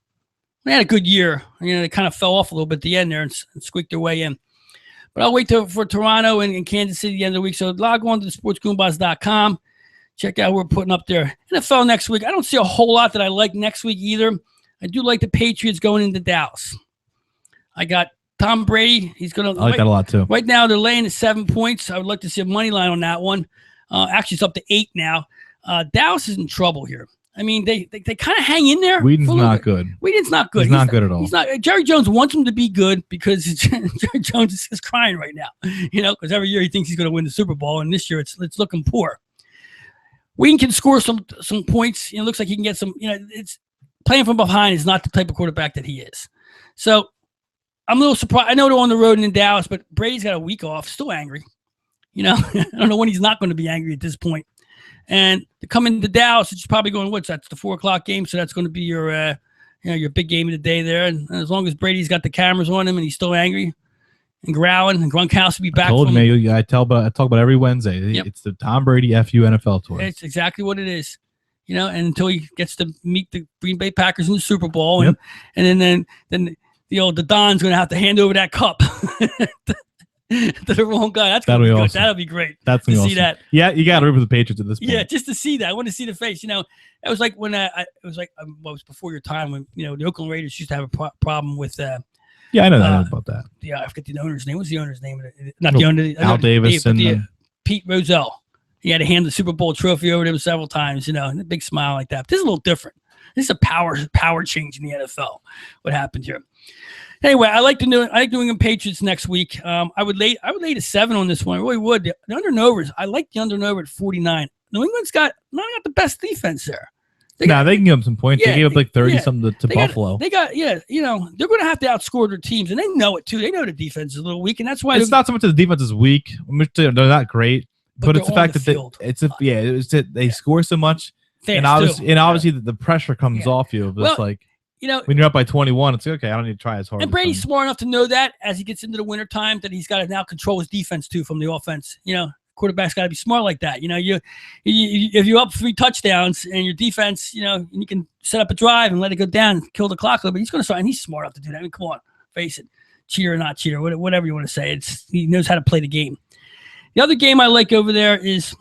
They had a good year. They kind of fell off a little bit at the end there and squeaked their way in. But I'll wait for Toronto and Kansas City at the end of the week. So log on to sportsgoombahs.com. Check out what we're putting up there. NFL next week. I don't see a whole lot that I like next week either. I do like the Patriots going into Dallas. I got Tom Brady. He's going to. I like that a lot too. Right now, they're laying at 7 points. I would like to see a money line on that one. Actually, it's up to 8 now. Dallas is in trouble here. I mean, they kind of hang in there. Whedon's not good. Whedon's not good. He's not good at all. He's not. Jerry Jones wants him to be good because Jerry Jones is crying right now. Because every year he thinks he's going to win the Super Bowl, and this year it's looking poor. Whedon can score some points. Looks like he can get some. It's playing from behind is not the type of quarterback that he is. So I'm a little surprised. I know they're on the road in Dallas, but Brady's got a week off, still angry. I don't know when he's not going to be angry at this point. And to come into Dallas, it's probably going, that's the 4:00 game. So that's going to be your big game of the day there. And as long as Brady's got the cameras on him and he's still angry and growling, and Gronkowski will be back. I talk about every Wednesday. Yep. It's the Tom Brady FU NFL tour. It's exactly what it is. And until he gets to meet the Green Bay Packers in the Super Bowl, and then the Don's going to have to hand over that cup to the wrong guy. That's going to be good. Awesome. That'll be great. That's to awesome. See that. Yeah, you got to root for the Patriots at this point. Yeah, just to see that. I want to see the face. It was like when it was before your time when the Oakland Raiders used to have a problem with. Yeah, I know that about that. Yeah, I forget the owner's name. What's the owner's name? Not the owner. Al Davis and Pete Rozelle. He had to hand the Super Bowl trophy over to him several times. And a big smile like that. But this is a little different. This is a power change in the NFL. What happened here? Anyway, I like New England Patriots next week. I would lay a 7 on this one. I really would. The under and overs. I like the under and over at 49. New England's not got the best defense there. They can give them some points. They gave up like 30 something to Buffalo. They're going to have to outscore their teams, and they know it too. They know the defense is a little week, and that's why it's not so much that the defense is weak. They're not great, but it's the fact that they score so much, and obviously the pressure comes off you. It's when you're up by 21, it's okay. I don't need to try as hard. And Brady's smart enough to know that as he gets into the wintertime that he's got to now control his defense too from the offense. Quarterback's got to be smart like that. If you're up 3 touchdowns and your defense, and you can set up a drive and let it go down and kill the clock a little bit, he's going to start, and he's smart enough to do that. I mean, come on, face it, cheater or not cheater, whatever you want to say. He knows how to play the game. The other game I like over there is,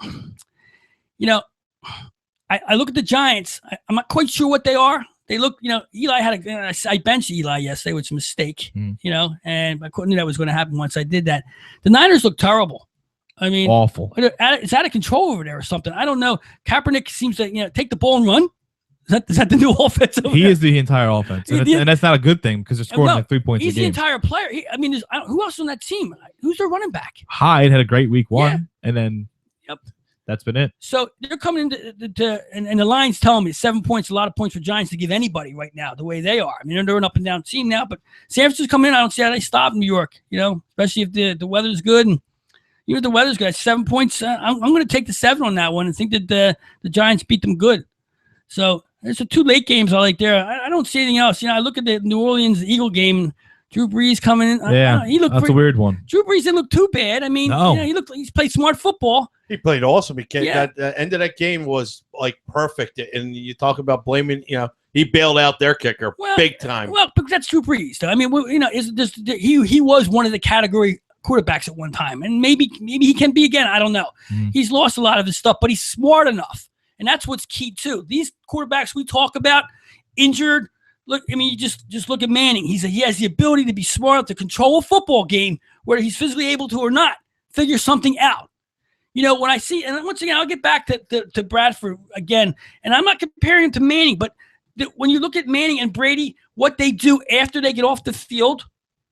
I look at the Giants. I'm not quite sure what they are. They look, Eli I benched Eli yesterday, which was a mistake, and I knew that was going to happen once I did that. The Niners look terrible. I mean, awful. It's out of control over there or something. I don't know. Kaepernick seems to take the ball and run. Is that the new offense? He is the entire offense, and that's not a good thing because they're scoring like 3 points a game. He's the entire player. Who else on that team? Who's their running back? Hyde had a great week 1, and then that's been it. So they're coming into and the line's telling me 7 points, a lot of points for Giants to give anybody right now, the way they are. I mean, they're an up and down team now, but San Francisco's coming in. I don't see how they stop New York, especially if the weather's good. And even if the weather's good, 7 points, I'm going to take the 7 on that one and think that the Giants beat them good. So there's the 2 late games I like there. I don't see anything else. I look at the New Orleans Eagle game. Drew Brees coming in. That's a weird one. Drew Brees didn't look too bad. I mean, he's played smart football. He played awesome. That end of that game was like perfect. And you talk about blaming, he bailed out their kicker big time. Well, but that's Drew Brees, though. I mean, he was one of the category quarterbacks at one time, and maybe he can be again. I don't know. He's lost a lot of his stuff, but he's smart enough, and that's what's key too. These quarterbacks we talk about, injured. Look, I mean, you just look at Manning. He has the ability to be smart to control a football game, whether he's physically able to or not. Figure something out. When I see, and once again, I'll get back to Bradford again, and I'm not comparing him to Manning, but when you look at Manning and Brady, what they do after they get off the field,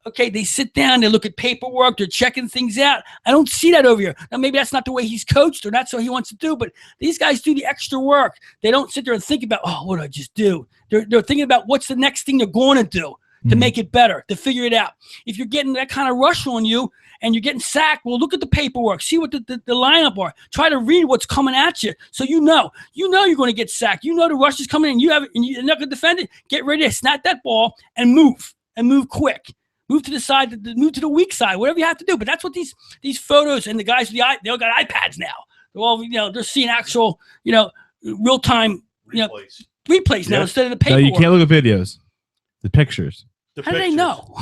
okay, they sit down, they look at paperwork, they're checking things out. I don't see that over here. Now, maybe that's not the way he's coached or that's what he wants to do, but these guys do the extra work. They don't sit there and think about, what did I just do? They're thinking about what's the next thing they're going to do to make it better, to figure it out. If you're getting that kind of rush on you and you're getting sacked, well, look at the paperwork, see what the lineup are. Try to read what's coming at you so you know you're going to get sacked. You know the rush is coming in. You're not going to defend it. Get ready to snap that ball and move quick. Move to the side, move to the weak side, whatever you have to do. But that's what these photos and the guys with they all got iPads now. They're all, they're seeing actual, real time, replays now instead of the paperwork. No, you can't look at videos, the pictures. How do they know?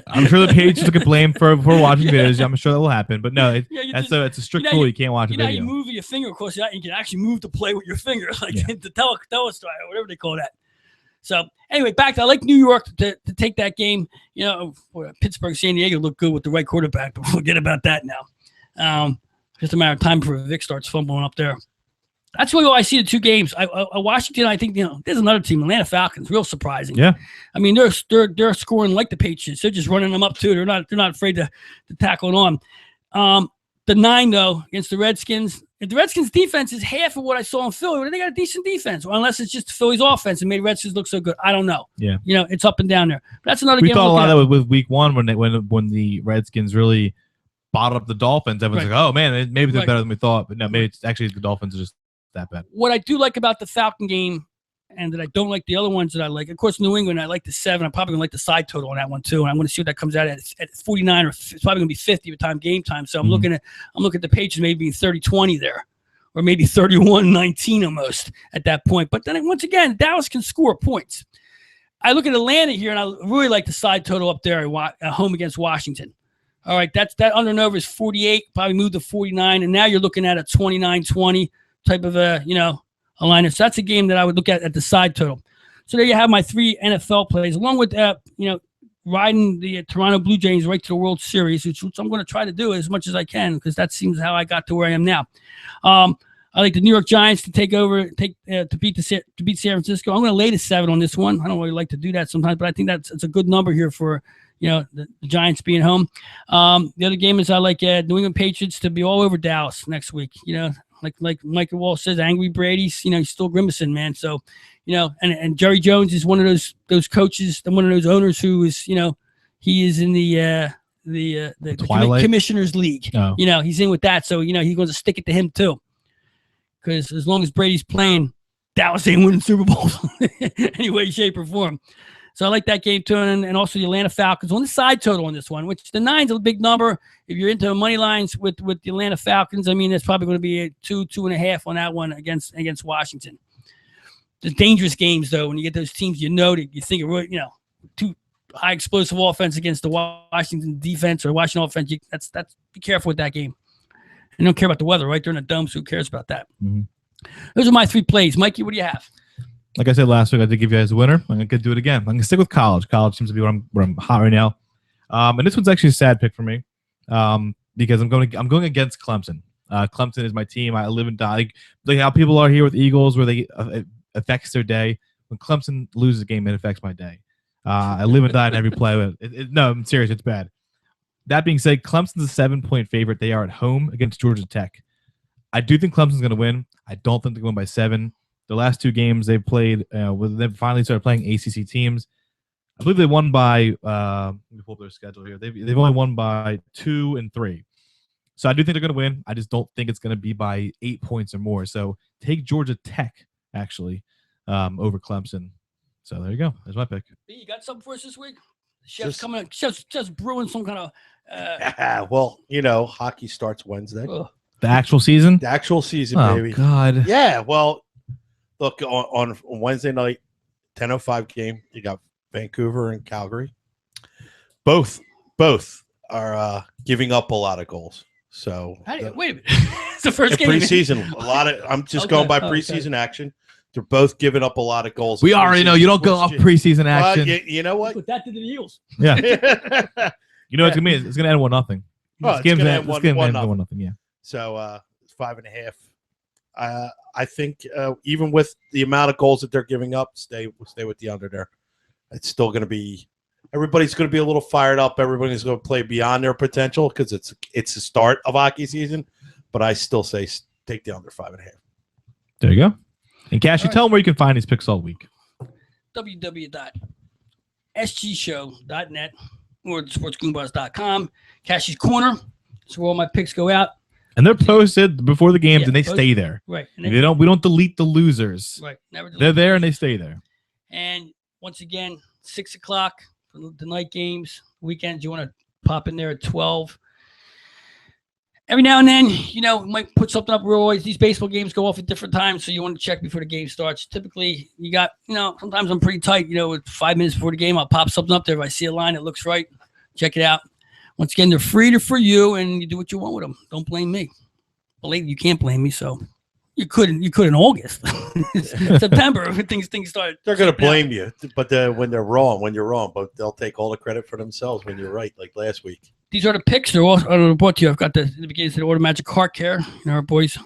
I'm sure the page took a blame for watching videos. I'm sure that will happen, but no, it's a strict rule. You can't watch a video. You move your finger across the eye, you can actually move to play with your finger, like the telestyle or whatever they call that. So anyway, I like New York to take that game. Pittsburgh, San Diego look good with the right quarterback, but forget about that now. Just a matter of time before Vic starts fumbling up there. That's really all I see the 2 games. Washington, I think, there's another team, Atlanta Falcons, real surprising. Yeah. I mean, they're scoring like the Patriots. They're just running them up too. They're not afraid to tackle it on. The 9, though, against the Redskins. If the Redskins' defense is half of what I saw in Philly, well, they got a decent defense. Well, unless it's just Philly's offense and made Redskins look so good. I don't know. Yeah. It's up and down there. But that's another We game. thought a lot of that with week 1 when the Redskins really bottled up the Dolphins. Everyone's like, oh, man, maybe they're better than we thought. But no, maybe it's actually the Dolphins are just that bad. What I do like about the Falcon game, and that I don't like the other ones that I like. Of course, New England, I like the 7. I'm probably going to like the side total on that one too. And I'm going to see what that comes out at 49, or it's probably going to be 50 by the time game time. So I'm looking at the Patriots maybe being 30-20 there, or maybe 31-19 almost at that point. But then once again, Dallas can score points. I look at Atlanta here, and I really like the side total up there at home against Washington. All right, that under and over is 48, probably moved to 49, and now you're looking at a 29-20 type of a lineup. So that's a game that I would look at the side total. So there you have my 3 NFL plays, along with riding the Toronto Blue Jays right to the World Series, which I'm going to try to do as much as I can, because that seems how I got to where I am now. I like the New York Giants to to beat San Francisco. I'm going to lay the 7 on this one. I don't really like to do that sometimes, but I think it's a good number here for the Giants being home. The other game is I like New England Patriots to be all over Dallas next week. Like Michael Walsh says, angry Brady's, he's still grimacing, man. So, and Jerry Jones is one of those coaches and one of those owners who is, he is in the Commissioners League. Oh. He's in with that. So, he's going to stick it to him too. Because as long as Brady's playing, Dallas ain't winning Super Bowls any way, shape, or form. So I like that game too, and also the Atlanta Falcons on the side total on this one, which the 9's a big number. If you're into money lines with the Atlanta Falcons, I mean, it's probably going to be a 2.5 on that one against Washington. The dangerous games, though, when you get those teams, that you think really, too high explosive offense against the Washington defense or Washington offense. That's be careful with that game. And don't care about the weather, right? They're in a dome, so who cares about that? Mm-hmm. Those are my 3 plays. Mikey, what do you have? Like I said last week, I did give you guys a winner. I'm going to do it again. I'm going to stick with college. College seems to be where I'm hot right now. And this one's actually a sad pick for me because I'm going against Clemson. Clemson is my team. I live and die. Like how people are here with Eagles, where it affects their day. When Clemson loses a game, it affects my day. I live and die in every play. No, I'm serious. It's bad. That being said, Clemson's a 7-point favorite. They are at home against Georgia Tech. I do think Clemson's going to win. I don't think they're going to win by 7. The last 2 games they've played, they finally started playing ACC teams. I believe they won by. Let me pull up their schedule here. They've only won by 2 and 3, so I do think they're going to win. I just don't think it's going to be by 8 points or more. So take Georgia Tech actually over Clemson. So there you go. There's my pick. You got something for us this week? Chef's coming. Chef's brewing some kind of. Well, hockey starts Wednesday. The actual season. The actual season, baby. Oh God. Yeah. Well. Look, on Wednesday night, 10:05 game, you got Vancouver and Calgary. Both are giving up a lot of goals. So wait a minute, it's the first game. Preseason, a lot of. I'm just going by preseason action. They're both giving up a lot of goals. We already know you don't go off preseason action. You know what? But that did the Eagles. Yeah. You know what it's gonna be? It's gonna end 1-0. Oh, it's gonna end 1-0. Yeah. So it's 5.5. I think even with the amount of goals that they're giving up, stay with the under there. It's still going to be everybody's going to be a little fired up. Everybody's going to play beyond their potential because it's the start of hockey season. But I still say take the under 5.5. There you go. And Cash, tell them where you can find these picks all week. www.sgshow.net or sportsgoombahs.com. Cash's Corner. That's where all my picks go out. And they're posted before the games, and they stay there. Right. We don't delete the losers. Right. They're there, and they stay there. And once again, 6 o'clock for the night games. Weekends, you want to pop in there at 12. Every now and then, we might put something up. We're always these baseball games go off at different times, so you want to check before the game starts. Typically, you got, sometimes I'm pretty tight. With 5 minutes before the game, I'll pop something up there. If I see a line that looks right, check it out. Once again, they're free for you, and you do what you want with them. Don't blame me. Well, you can't blame me, so you could in August, September, things start. They're going to blame you, but when you're wrong, but they'll take all the credit for themselves when you're right, like last week. These are the picks. They're all brought to you. I've got the beginnings of the Automagic Heart Care. Our boys,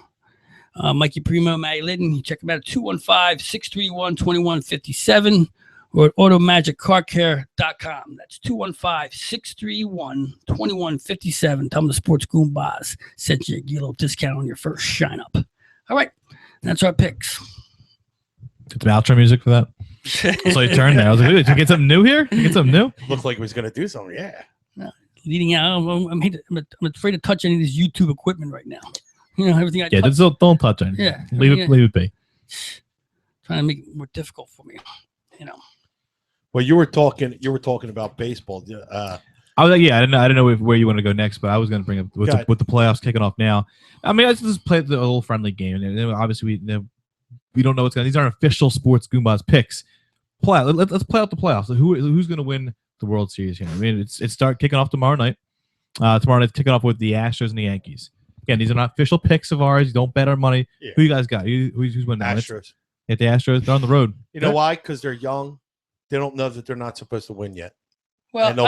Mikey Primo, Matty Litton. You check them out at 215-631-2157. or at automagiccarcare.com. That's 215-631-2157. Tell them the Sports Goombahs sent you a little discount on your first shine up. All right. That's our picks. Get the outro music for that. So you turned there. I was like, did you get something new here? Did you get something new? Looked like he was going to do something. Yeah. Leading out, I'm afraid to touch any of this YouTube equipment right now. You know, everything I touch. Just don't touch anything. Yeah. Leave it be. Trying to make it more difficult for me, you know. Well, you were talking about baseball. I was like, I didn't know where you want to go next, but I was going to bring up with the playoffs kicking off now. I mean, let's just play a little friendly game, and obviously we don't know what's going. These aren't official Sports Goombahs picks. Let's play out the playoffs. Who's going to win the World Series here? I mean, it's start kicking off tomorrow night. Tomorrow night's kicking off with the Astros and the Yankees. Again, these are not official picks of ours. You don't bet our money. Yeah. Who you guys got? Who's winning? Astros. The Astros. They're on the road. You know why? Because they're young. They don't know that they're not supposed to win yet. Well, and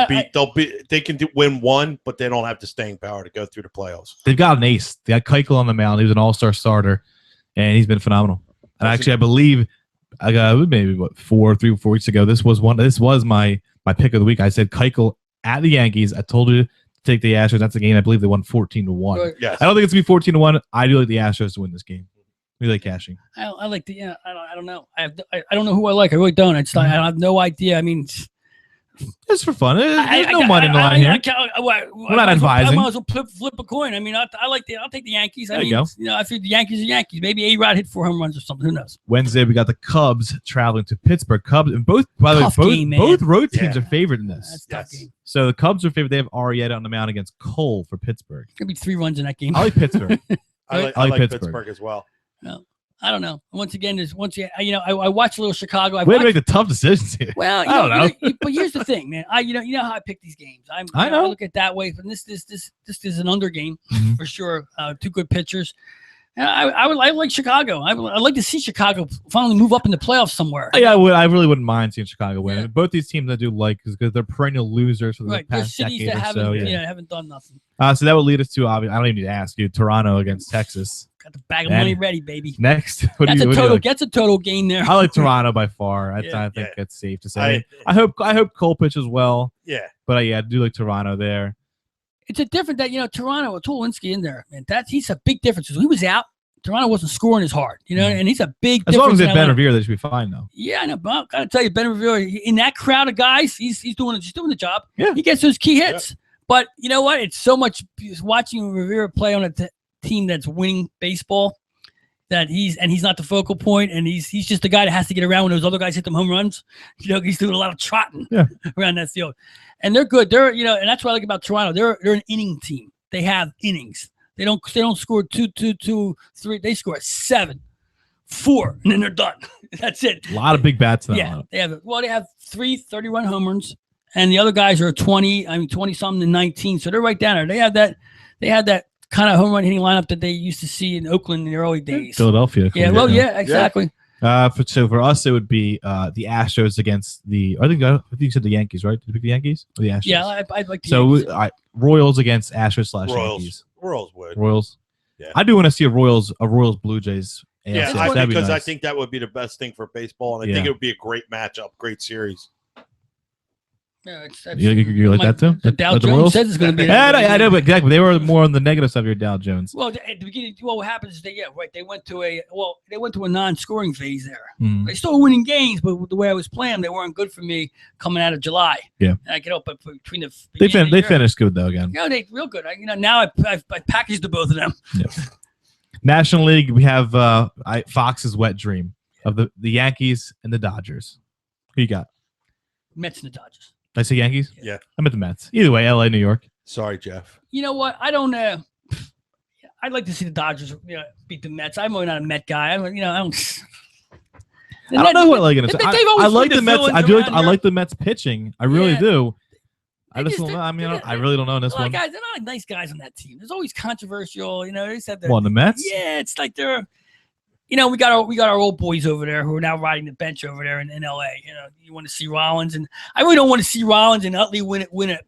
they can win one, but they don't have the staying power to go through the playoffs. They've got an ace. They got Keuchel on the mound. He was an all-star starter, and he's been phenomenal. And actually, I believe I got maybe 3 or 4 weeks ago. This was my pick of the week. I said Keuchel at the Yankees. I told you to take the Astros. That's the game. I believe they won 14-1. Yes. I don't think it's gonna be 14-1. I do like the Astros to win this game. We like cashing. I like the I don't know. I don't know who I like. I really don't. I have no idea. I mean, it's for fun. There's no money in the line here. We're not advising. I might as well flip a coin. I mean, I'll take the Yankees. There you go. You know, I think the Yankees are Yankees. Maybe A-Rod hit 4 home runs or something. Who knows? Wednesday we got the Cubs traveling to Pittsburgh. Cubs and both both road teams are favored in this. That's a tough game. So the Cubs are favored. They have Arrieta on the mound against Cole for Pittsburgh. It's gonna be 3 runs in that game. I like Pittsburgh. I like Pittsburgh as well. No. I don't know. I watch a little Chicago. We had to make the tough decisions here. Well, I don't know. But here's the thing, man. You know how I pick these games. I look at it that way. But this is an under game for sure. 2 good pitchers. I like Chicago. I'd like to see Chicago finally move up in the playoffs somewhere. Yeah, I really wouldn't mind seeing Chicago win. Yeah. Both these teams I do like because they're perennial losers for the past decade or so. Haven't done nothing. So that would lead us to I don't even need to ask you. Toronto against Texas. Got the bag of money ready, baby. Next, that's a total gain there. I like Toronto by far. I think that's safe to say. I hope Cole pitches well. Yeah, but I do like Toronto there. It's a different that Toronto with Tulowitzki in there, man. He's a big difference. When he was out, Toronto wasn't scoring as hard, and he's a big. As long as they have Ben Revere, they should be fine though. Yeah, I know. But I gotta tell you, Ben Revere in that crowd of guys, he's doing the job. Yeah, he gets those key hits. Yeah. But you know what? It's so much watching Revere play on a team that's winning baseball that he's not the focal point, and he's just the guy that has to get around when those other guys hit them home runs. He's doing a lot of trotting around that field, and they're good. They're and that's what I like about Toronto. They're an inning team. They have innings. They don't score 2, 3. They score 7, 4, and then they're done. That's it. A lot of big bats. They have 3 30-run home runs, and the other guys are 20 something to 19. So they're right down there. They have that kind of home run hitting lineup that they used to see in Oakland in the early days. Philadelphia. Yeah. Well, yeah, exactly. For us, it would be the Astros against the. I think you said the Yankees, right? Did you pick the Yankees or the Astros? Yeah, I'd like the Yankees. Royals against Astros / Yankees. Royals would. Royals. Yeah. I do want to see a Royals Blue Jays. Yeah, because I think that would be the best thing for baseball, and I think it would be a great matchup, great series. Yeah, you like that too? The Dow Jones says it's going to be. I know, but exactly. They were more on the negative side of your Dow Jones. Well, at the beginning, what happens is they went to a non-scoring phase there. They still were winning games, but the way I was playing, they weren't good for me coming out of July. Yeah, and I get up between the. They finished good though again. Yeah, they real good. Now I packaged the both of them. Yeah. National League, we have Fox's wet dream of the Yankees and the Dodgers. Who you got? Mets and the Dodgers. Did I say Yankees? Yeah. I'm at the Mets. Either way, LA, New York. Sorry, Jeff. You know what? I don't. I'd like to see the Dodgers beat the Mets. I'm really not a Met guy. I don't know what like it is. I like the Mets. I like the Mets pitching. I really do. I really don't know in this one. Guys, they're not nice guys on that team. There's always controversial. They said that. Well, the Mets. Yeah, it's like they're. We got our old boys over there who are now riding the bench over there in LA. You want to see Rollins, and I really don't want to see Rollins and Utley win a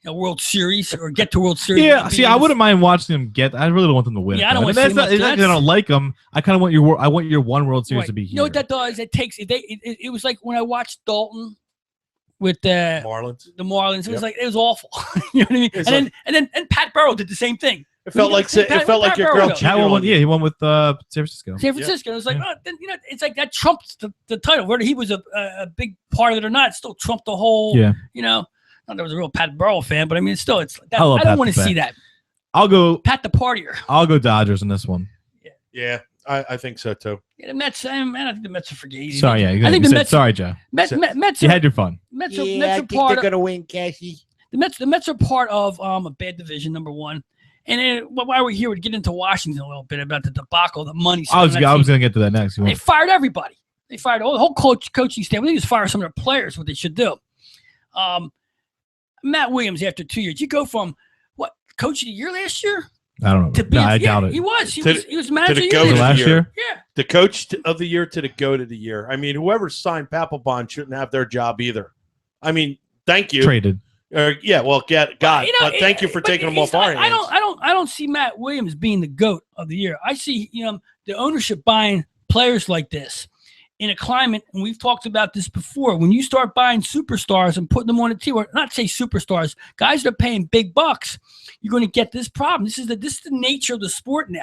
World Series or get to World Series. Yeah, see, I wouldn't mind watching them get. I really don't want them to win. Yeah, I don't want to to see see them. them. I don't like them. I kind of want your. I want your one World Series Right. to be here. You know what that does? It takes. It was like when I watched Dalton with the Marlins. It was like it was awful. You know what I mean? And Pat Burrow did the same thing. It felt like your girl. He won with San Francisco. San Francisco. It was like, it's like that trumped the title. Whether he was a big part of it or not, it still trumped the whole. Yeah. Not that I was a real Pat Burrow fan, but I mean, I don't want to see that. I'll go Pat the partier. I'll go Dodgers in this one. Yeah, I think so too. Yeah, the Mets. I think the Mets are forgetting. Sorry, yeah. I think the Mets. Sorry, Joe. Mets. You had your fun. Mets are part they're gonna win, Cassie. The Mets are part of a bad division, number one. And then, while we're here, we'd get into Washington a little bit about the debacle, the money. I was going to get to that next. They fired everybody. They fired the whole coaching staff. We need to fire some of their players. What they should do. Matt Williams, after 2 years, you go from what coach of the year last year? I don't know. I doubt it. He was. He was to manager the of goat the year. last year. Yeah. The coach of the year to the goat of the year. I mean, whoever signed Papelbon shouldn't have their job either. I mean, thank you. Traded. But thank you for taking them off our hands. I don't see Matt Williams being the GOAT of the year. I see the ownership buying players like this in a climate, and we've talked about this before. When you start buying superstars and putting them on a team, or not say superstars, guys that are paying big bucks, you're going to get this problem. This is the nature of the sport now,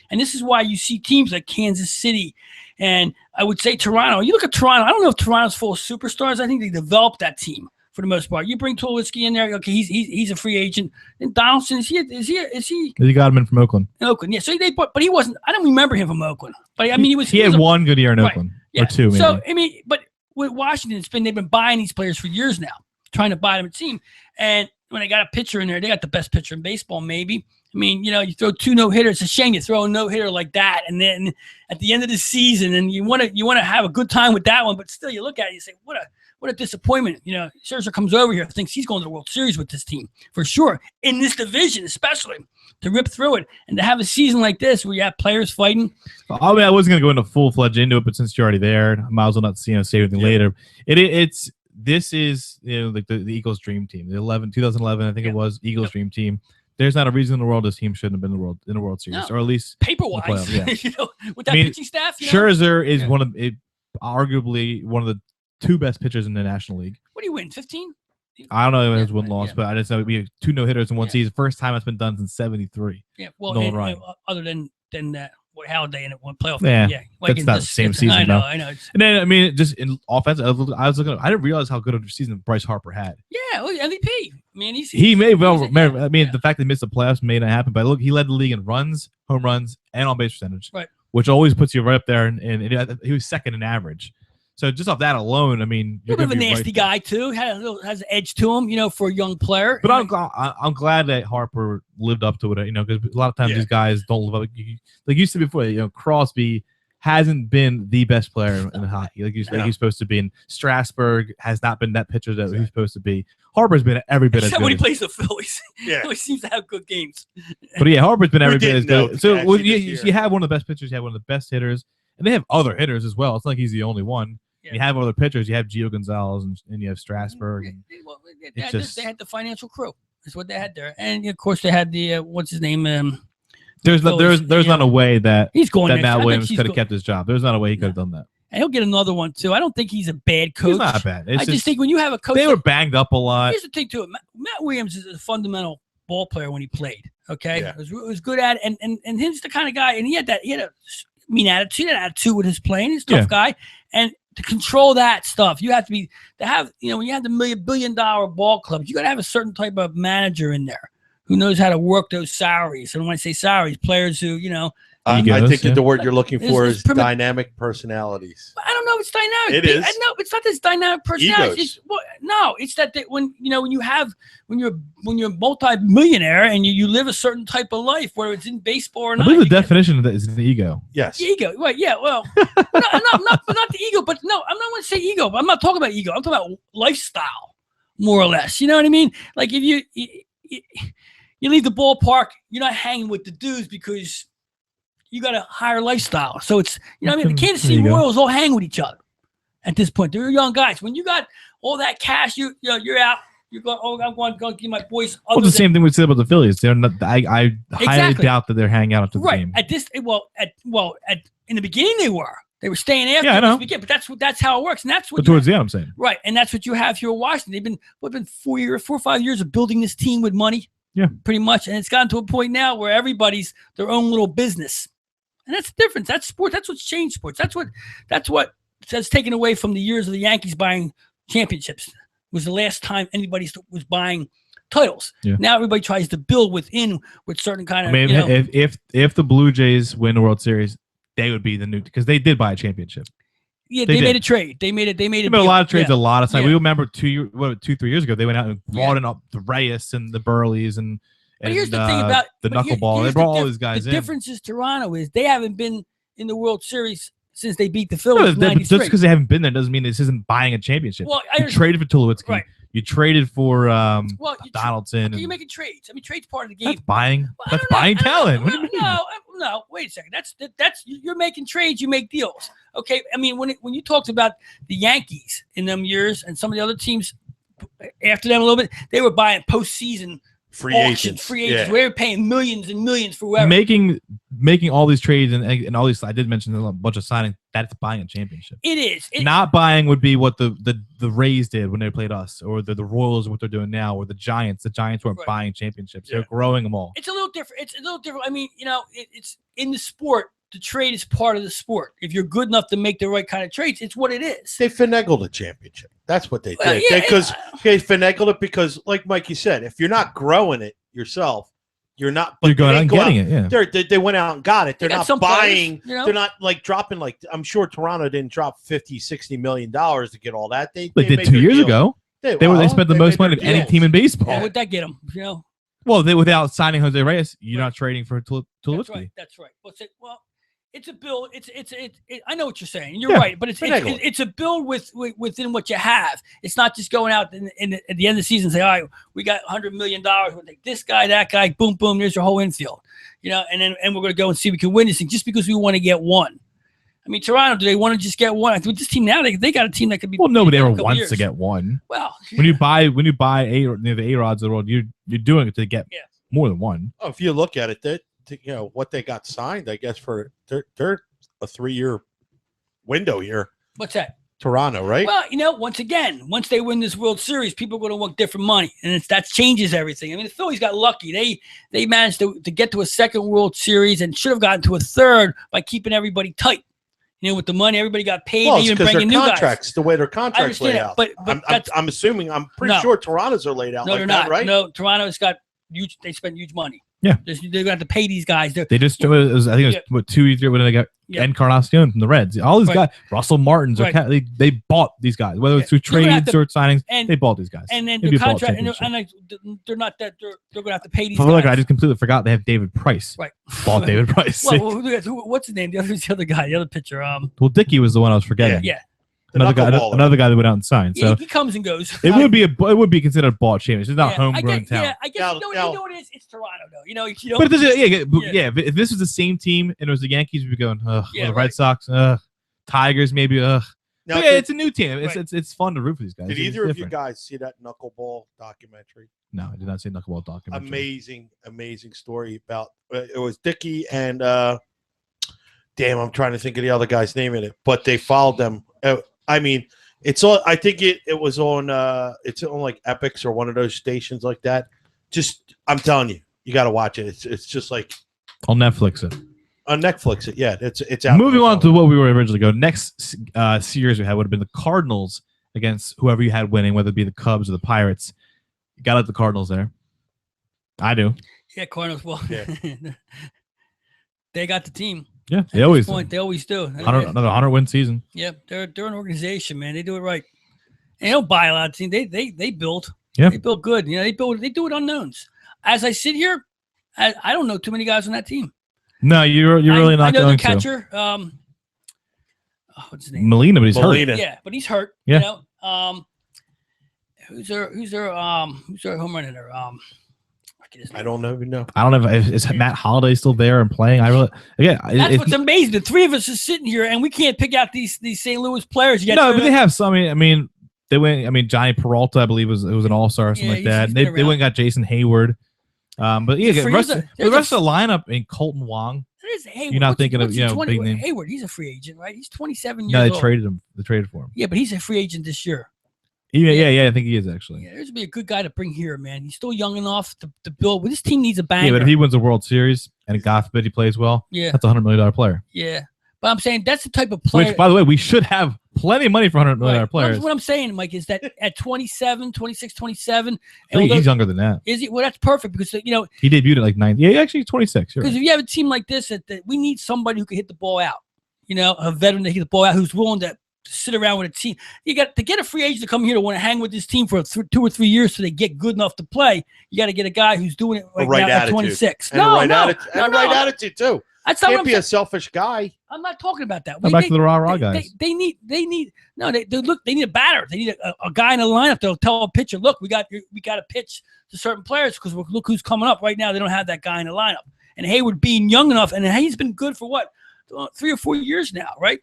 and this is why you see teams like Kansas City, and I would say Toronto. You look at Toronto. I don't know if Toronto's full of superstars. I think they developed that team. For the most part, you bring Tulowitzki in there. Okay, he's a free agent. And Donaldson is he? You got him in from Oakland. Oakland, yeah. So but he wasn't. I don't remember him from Oakland. But I mean, he was. He had one good year in Oakland, yeah. Or two. Maybe. So I mean, but with Washington, they've been buying these players for years now, trying to buy them a team. And when they got a pitcher in there, they got the best pitcher in baseball, maybe. I mean, you throw 2 no-hitters. It's a shame you throw a no-hitter like that, and then at the end of the season, and you want to have a good time with that one, but still, you look at it, and you say, what a disappointment. Scherzer comes over here, thinks he's going to the World Series with this team, for sure. In this division, especially, to rip through it. And to have a season like this where you have players fighting. I mean, I wasn't going to go into full-fledged into it, but since you're already there, I might as well not say anything later. This is like the Eagles' dream team. 2011, I think it was, Eagles' dream team. There's not a reason in the world this team shouldn't have been in the World Series, or at least paper-wise. Yeah. With that pitching staff. Scherzer is arguably one of the 2 best pitchers in the National League. What do you win? 15? I don't know if it was 1 loss, but I just know we have 2 no-hitters in one season. First time it's been done since '73. Yeah, well, other than that, Halliday in one playoff. Yeah, that's not the same season. I know. And then I mean, just in offense, I was looking. I didn't realize how good of a season Bryce Harper had. Yeah, look, MVP. I mean, the fact that he missed the playoffs may not happen, but look, he led the league in runs, home runs, and on base percentage. Right. Which always puts you right up there, and he was second in average. So just off that alone, I mean, you're a bit of a nasty guy too. Has an edge to him, for a young player. But I'm glad that Harper lived up to it, because a lot of times these guys don't live up. Like you said before, Crosby hasn't been the best player in hockey, like he's supposed to be. And Strasburg has not been that pitcher that he's supposed to be. Harper's been every bit as good. When he plays the Phillies, he always seems to have good games. But yeah, Harper's been every bit as good. So you have one of the best pitchers, you have one of the best hitters, and they have other hitters as well. It's not like he's the only one. Yeah. You have other pitchers. You have Gio Gonzalez and you have Strasburg. And they had the financial crew. That's what they had there, and of course they had the what's his name. There's not a way that Matt Williams could have kept his job. There's not a way he could have done that. And he'll get another one too. I don't think he's a bad coach. He's not bad. I just think when you have a coach, they were banged up a lot. Here's the thing too. Matt Williams is a fundamental ball player when he played. Okay, it was good at it, and he's the kind of guy, and he had a mean attitude with his playing. He's a tough guy, and to control that stuff, you have to have when you have the $1 billion ball clubs, you got to have a certain type of manager in there who knows how to work those salaries. And when I say salaries, players who I think the word you're looking for is dynamic personalities. I don't know if it's dynamic. It is. No, it's not this dynamic personality. It's that when you're a multi-millionaire and you live a certain type of life, whether it's in baseball or not. I believe the definition of that is an ego. Yes. The ego. Right. Yeah. Well, not the ego, but no, I'm not going to say ego. But I'm not talking about ego. I'm talking about lifestyle, more or less. You know what I mean? Like if you leave the ballpark, you're not hanging with the dudes because you got a higher lifestyle. So it's, the Kansas City Royals all hang with each other at this point. They're young guys. When you got all that cash, you're out You're going, oh, I'm going to give my boys. Well, the same thing we said about the Phillies. They're not. I highly Exactly. doubt that they're hanging out after the right game. at this. In the beginning they were. They were staying after. Yeah, I know. But that's how it works, and that's what. But towards the end, I'm saying. Right, and that's what you have here in Washington. They've been 4 or 5 years of building this team with money. Yeah, pretty much, and it's gotten to a point now where everybody's their own little business, and that's the difference. That's sports. That's what's changed sports. That's what has taken away from the years of the Yankees buying championships. It was the last time anybody was buying titles. Yeah. Now everybody tries to build with certain kind of. I mean, if the Blue Jays win the World Series, they would be the new, because they did buy a championship. Yeah, they made a trade. They made a lot of trades, a lot of time. We remember 2, 3 years ago, they went out and brought in up the Reyes and the Burleys and here's the thing about the knuckleball. They brought all these guys in. The difference is Toronto is they haven't been in the World Series since they beat the Phillies. No, just because they haven't been there doesn't mean this isn't buying a championship. Well, you traded for Tulowitzki. Right. You traded for Donaldson. You're making trades. I mean, trades part of the game. That's buying. That's buying talent. What do you mean? No. Wait a second. That's you're making trades. You make deals. Okay. I mean, when you talked about the Yankees in them years and some of the other teams after them a little bit, they were buying postseason free agents. Yeah. We were paying millions and millions for whoever. Making all these trades and all these. I did mention a bunch of signings. That's buying a championship. It is. Not buying would be what the Rays did when they played us, or the Royals, what they're doing now, or the Giants. The Giants weren't buying championships. They're growing them all. It's a little different. I mean, it's in the sport. The trade is part of the sport. If you're good enough to make the right kind of trades, it's what it is. They finagled a championship. That's what they did. Because they finagled it because, like Mikey said, if you're not growing it yourself, you're not. But you're going out and getting it. Yeah, they went out and got it. They're not buying. Players, they're not like dropping. Like I'm sure Toronto didn't drop $50-60 million to get all that. They did 2 years ago. They spent the most money of any team in baseball. Yeah, would that get them? Well, without signing Jose Reyes, you're not trading for Tulowitzki. That's right. Well, it's a build. I know what you're saying. You're right, but it's a build within what you have. It's not just going out at the end of the season and say, all right, we got $100 million. We'll take this guy, that guy, boom, boom. There's your whole infield, and we're going to go and see if we can win this thing just because we want to get one. I mean, Toronto, do they want to just get one? With this team now, they got a team that could be. Well, nobody ever wants to get one. Well, when you buy the A-Rods of the world, you're doing it to get more than one. Oh, if you look at it, what they got signed, I guess for they're a 3-year window here. What's that? Toronto, right? Well, once again, once they win this World Series, people are going to want different money, and that changes everything. I mean, the Phillies got lucky; they managed to get to a second World Series and should have gotten to a third by keeping everybody tight. With the money, everybody got paid. Well, they even bringing new contracts, guys. the way their contracts lay out. But I'm assuming, I'm pretty sure Toronto's are laid out. No, like they're that, not. Right? No, Toronto's got huge. They spent huge money. Yeah, they're going to have to pay these guys. They just I think it was 2 years when they got Encarnacion from the Reds. All these guys, Russell Martins, they bought these guys, whether it's through trades or signings. They bought these guys. And then the contract, and they're not that they're going to have to pay these guys. I just completely forgot they have David Price. Right, bought David Price. What's his name? The other guy, the other pitcher. Well, Dickey was the one I was forgetting. Yeah. Another guy that went out and signed. So he comes and goes. It would be considered a bought championship. It's not homegrown talent. Yeah, I guess you know what it is. It's Toronto, though. But if this was the same team and it was the Yankees, we'd be going, the Red Sox, Tigers, maybe, Now, it's a new team. It's fun to root for these guys. Did either of you guys see that knuckleball documentary? No, I did not see knuckleball documentary. Amazing story about it was Dickey and damn, I'm trying to think of the other guy's name in it, but they followed them. I mean, it's all. I think it was on. It's on like Epics or one of those stations like that. Just, I'm telling you, you got to watch it. It's just like on Netflix it. On Netflix it. Yeah, it's out. Moving on to what we were originally going. Next series we had would have been the Cardinals against whoever you had winning, whether it be the Cubs or the Pirates. You got to let the Cardinals there. I do. Yeah, Cardinals. Well, they got the team. Yeah, they always do. Another 100-win season. Yeah, they're an organization, man. They do it right. And they don't buy a lot of teams. They build. Yeah, they build good. They do it unknowns. As I sit here, I don't know too many guys on that team. No, you're really not I know going the catcher. What's his name? Molina, but he's hurt. Yeah, but he's hurt. Yeah. Who's their home run hitter? I don't know. I don't know if is Matt Holliday still there and playing. That's what's amazing. The three of us are sitting here and we can't pick out these St. Louis players yet. No, but they have some. I mean, They went. I mean, Johnny Peralta, I believe, was an all-star or something like that. They went and got Jason Hayward. But yeah, the rest of the lineup in Colton Wong. You're not thinking of big name. Hayward. He's a free agent, right? He's 27 years old. old. No, they traded him. They traded for him. Yeah, but he's a free agent this year. Yeah, I think he is actually. Yeah, there's be a good guy to bring here, man. He's still young enough to build. This team needs a banger. Yeah, but if he wins a World Series and God forbid he plays well, that's a $100 million player. Yeah, but I'm saying that's the type of player. Which, by the way, we should have plenty of money for $100 million players. What I'm saying, Mike, is that at 27, 26, 27, he's younger than that. Is he? Well, that's perfect because he debuted at like 9. Yeah, actually 26. Because if you have a team like this, that we need somebody who can hit the ball out. A veteran that hit the ball out who's willing to sit around with a team. You got to get a free agent to come here to want to hang with this team for 2 or 3 years so they get good enough to play. You got to get a guy who's doing it now at 26. And right attitude too. That's not can't be a selfish guy. I'm not talking about that. Back to the rah guys. They need a batter. They need a guy in the lineup that'll tell a pitcher, look, we got to pitch to certain players because look who's coming up right now. They don't have that guy in the lineup. And Hayward being young enough, and he's been good for what 3 or 4 years now, right?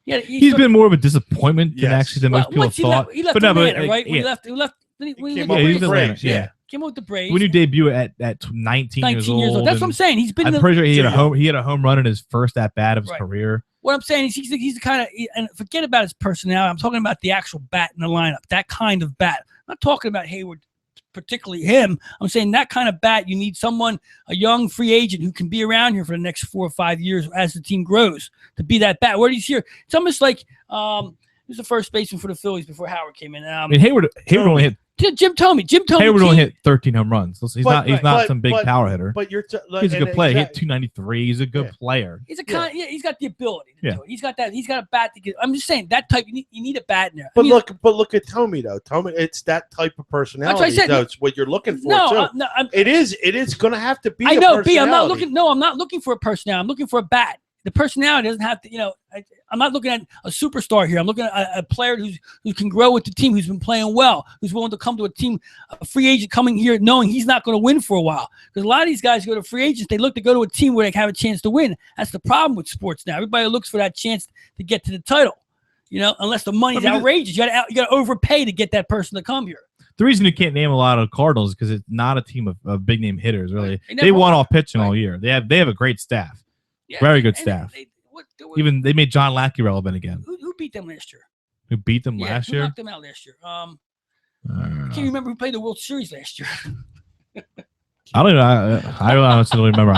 He's been more of a disappointment than most people thought. He left Atlanta, right? He left. He came up with Came with the Braves. When you debut at 19 years old. That's what I'm saying. He's been. I'm pretty sure he had a home run in his first at bat of his career. What I'm saying is he's the kind of, and forget about his personality. I'm talking about the actual bat in the lineup. That kind of bat. I'm not talking about Hayward, particularly him. I'm saying that kind of bat. You need someone, a young free agent who can be around here for the next 4 or 5 years as the team grows to be that bat. Where he's here, it's almost like who's the first baseman for the Phillies before Howard came in. Hayward only hit. Jim told me. Hayward only hit 13 home runs. He's not some big power hitter. But he's a good player. He hit 293. He's a good player. He's he's got the ability to do it. He's got that. He's got a bat to get. I'm just saying that type. You need a bat in there. But look at Tommy though. Tommy, it's that type of personality. That's what I said. It's what you're looking for too. It is going to have to be. I know. I'm not looking. No, I'm not looking for a personality. I'm looking for a bat. The personality doesn't have to, I'm not looking at a superstar here. I'm looking at a player who can grow with the team, who's been playing well, who's willing to come to a team, a free agent coming here knowing he's not going to win for a while. Because a lot of these guys go to free agents, they look to go to a team where they have a chance to win. That's the problem with sports now. Everybody looks for that chance to get to the title, unless the money's outrageous. You got to overpay to get that person to come here. The reason you can't name a lot of Cardinals is because it's not a team of big name hitters, really. They won off pitching all year. They have a great staff. Yeah, very good staff. Even they made John Lackey relevant again. Who beat them last year? Who beat them last year? Who knocked them out last year? I can't remember who played the World Series last year. I don't know. I honestly don't remember.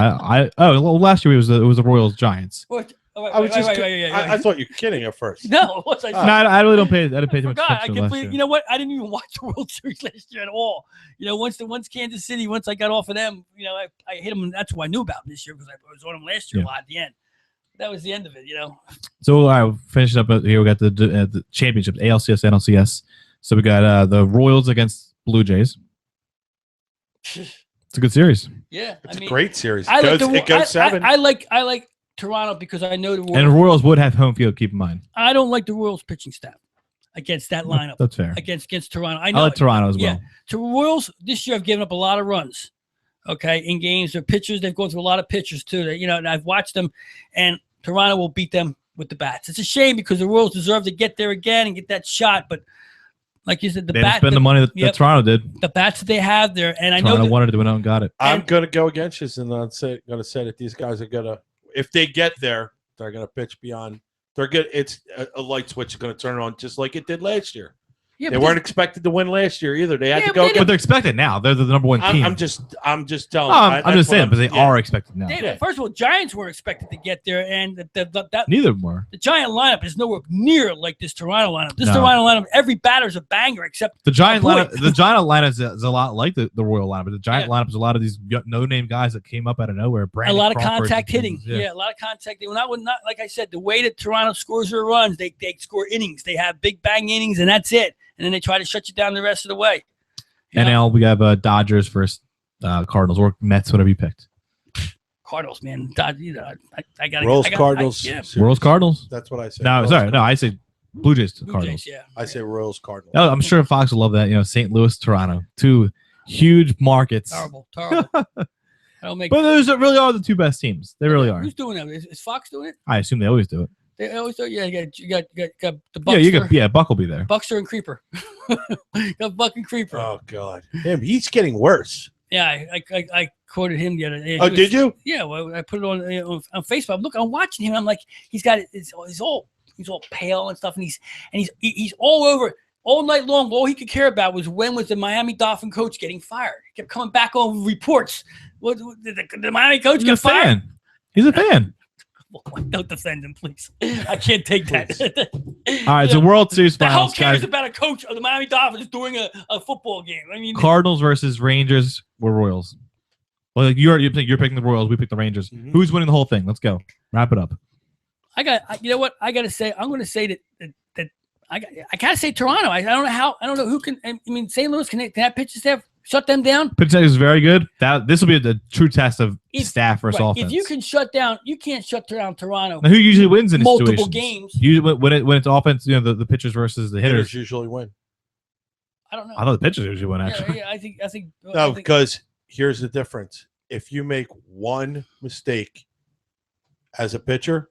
Last year it was the Royals Giants. I thought you were kidding at first. No, what's I? No, I really don't pay. I didn't pay too much attention last year. You know what? I didn't even watch the World Series last year at all. Once Kansas City, once I got off of them, I hit them. And that's who I knew about this year because I was on them last year a lot at the end. That was the end of it, So I finished up here. We got the championships, ALCS, NLCS. So we got the Royals against Blue Jays. It's a good series. Yeah, it's a great series. It goes 7. I like Toronto because I know the Royals. And the Royals would have home field. Keep in mind. I don't like the Royals pitching staff against that lineup. That's fair. Against Toronto, I like Toronto as well. Yeah, the Royals this year have given up a lot of runs. Okay, in games, their pitchers, they've gone through a lot of pitchers too. And I've watched them, and Toronto will beat them with the bats. It's a shame because the Royals deserve to get there again and get that shot, but like you said, they didn't spend the money that Toronto did. The bats that they have there, and Toronto I know wanted to win out and got it. I'm going to go against you, and I'm going to say that these guys are going to, if they get there, they're going to pitch beyond. They're good. It's a light switch is going to turn on just like it did last year. Yeah, they weren't expected to win last year either. They had to go. But they're expected now. They're the number one team. I'm just telling. I'm just saying, but they are expected now. First of all, Giants were expected to get there, and neither of them were. The Giant lineup is nowhere near like this Toronto lineup. Toronto lineup, every batter's a banger except the Giant lineup. The Giant lineup is a lot like the Royal lineup, but the Giant lineup is a lot of these no-name guys that came up out of nowhere. A lot of contact hitting. Yeah, a lot of contact. Not like I said, the way that Toronto scores their runs, they score innings. They have big bang innings, and that's it. And then they try to shut you down the rest of the way. NL, we have Dodgers versus Cardinals or Mets, whatever you picked. Cardinals, man. I got Royals, Cardinals. Royals, Cardinals. That's what I said. No, sorry. No, I say Blue Jays to Cardinals. Yeah. I say Royals, Cardinals. I'm sure Fox will love that. St. Louis, Toronto. 2 huge markets. Terrible. But those really are the 2 best teams. They really are. Who's doing that? Is Fox doing it? I assume they always do it. They always thought, you got the Yeah, Buckster. Buck will be there. Buckster and Creeper. Got Buck and Creeper. Oh God, he's getting worse. Yeah, I quoted him the other day. Oh, did you? Yeah, well, I put it on Facebook. Look, I'm watching him. I'm like, he's all pale and stuff, and he's all over all night long. All he could care about was when was the Miami Dolphin coach getting fired. He kept coming back on reports. What the Miami coach get fired? He's a fan. Don't defend him, please. I can't take that. All right, so World Series finals. Who cares guys. about a coach of the Miami Dolphins doing a football game? I mean, Cardinals versus Rangers or Royals. Well, you're picking the Royals. We pick the Rangers. Mm-hmm. Who's winning the whole thing? Let's go. Wrap it up. You know what? I got to say, I'm going to say that I got to say Toronto. I don't know how. I don't know who can. I mean, St. Louis can that pitching staff shut them down? Pitching staff is very good. This will be the true test of staff versus offense. If you can shut down, you can't shut down Toronto. Now, who usually wins in this multiple situations? games? Usually when it's offense, the pitchers versus the hitters usually win. I don't know. I thought the pitchers usually win. Actually, yeah, I think. No, because here's the difference. If you make one mistake as a pitcher,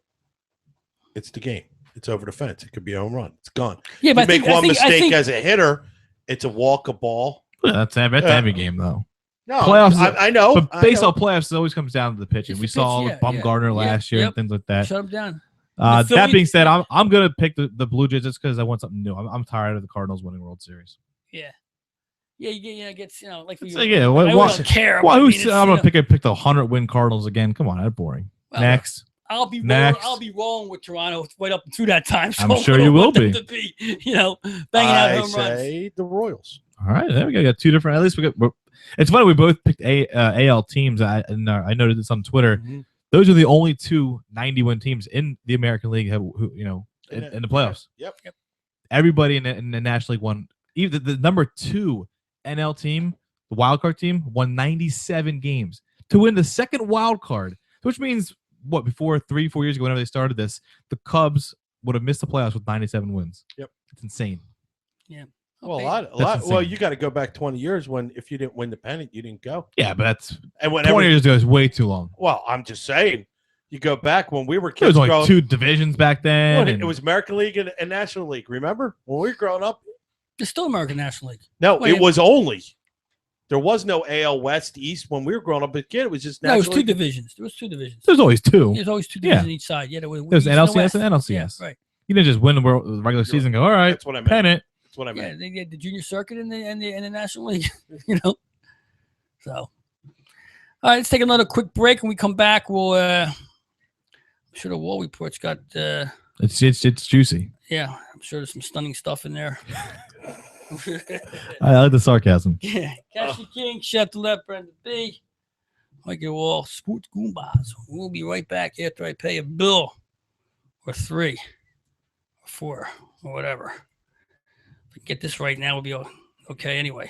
it's the game. It's over the fence. It could be a home run. It's gone. Yeah, but you make one mistake as a hitter, it's a walk a ball. Yeah, that's every game though. No, playoffs. I know. But baseball playoffs always comes down to the pitching. We saw with Bumgarner last year and things like that. Shut them down. That being said, I'm gonna pick the Blue Jays just because I want something new. I'm tired of the Cardinals winning World Series. Yeah. Yeah, it gets like. I don't care. Why? I'm gonna pick the 100-win Cardinals again. Come on, that's boring. Well, Next. I'll be wrong with Toronto right up through that time. So I'm sure you will be. Banging out home runs. I say the Royals. All right, there we go. Got two different. At least it's funny we both picked AL teams. I noted this on Twitter. Mm-hmm. Those are the only two 90-win teams in the American League who in the playoffs. Yep. Everybody in the National League won. Even the number 2 NL team, the wild card team, won 97 games to win the second wild card, which means before 3-4 years ago, whenever they started this, the Cubs would have missed the playoffs with 97 wins. Yep, it's insane. Yeah. Well, a lot. Well, you got to go back 20 years when if you didn't win the pennant, you didn't go. Yeah, but that's 20 years ago is way too long. Well, I'm just saying. You go back when we were There kids. was only 2 divisions back then. It was American League and National League. Remember when we were growing up? It's still American National League. No, it was only. There was no AL West East when we were growing up as a kid. It was just National It was 2 League. divisions. There was 2 divisions. There's always 2. There's always 2 divisions each side. Yeah, there was NLCS and NLCS. Yeah, right. You didn't just win the regular season and go, all right, That's what I meant. pennant. That's what I meant. Yeah, they get the junior circuit and the National League. So, all right, let's take another quick break. When we come back, we'll. I'm sure the Wall Report's got. It's juicy. Yeah, I'm sure there's some stunning stuff in there. I like the sarcasm. Yeah, Cassie King, Chef to Left, Brenda B. Like it all, Sports Goombahs. We'll be right back after I pay a bill, or 3, or 4, or whatever. If we get this right now, we'll be okay anyway.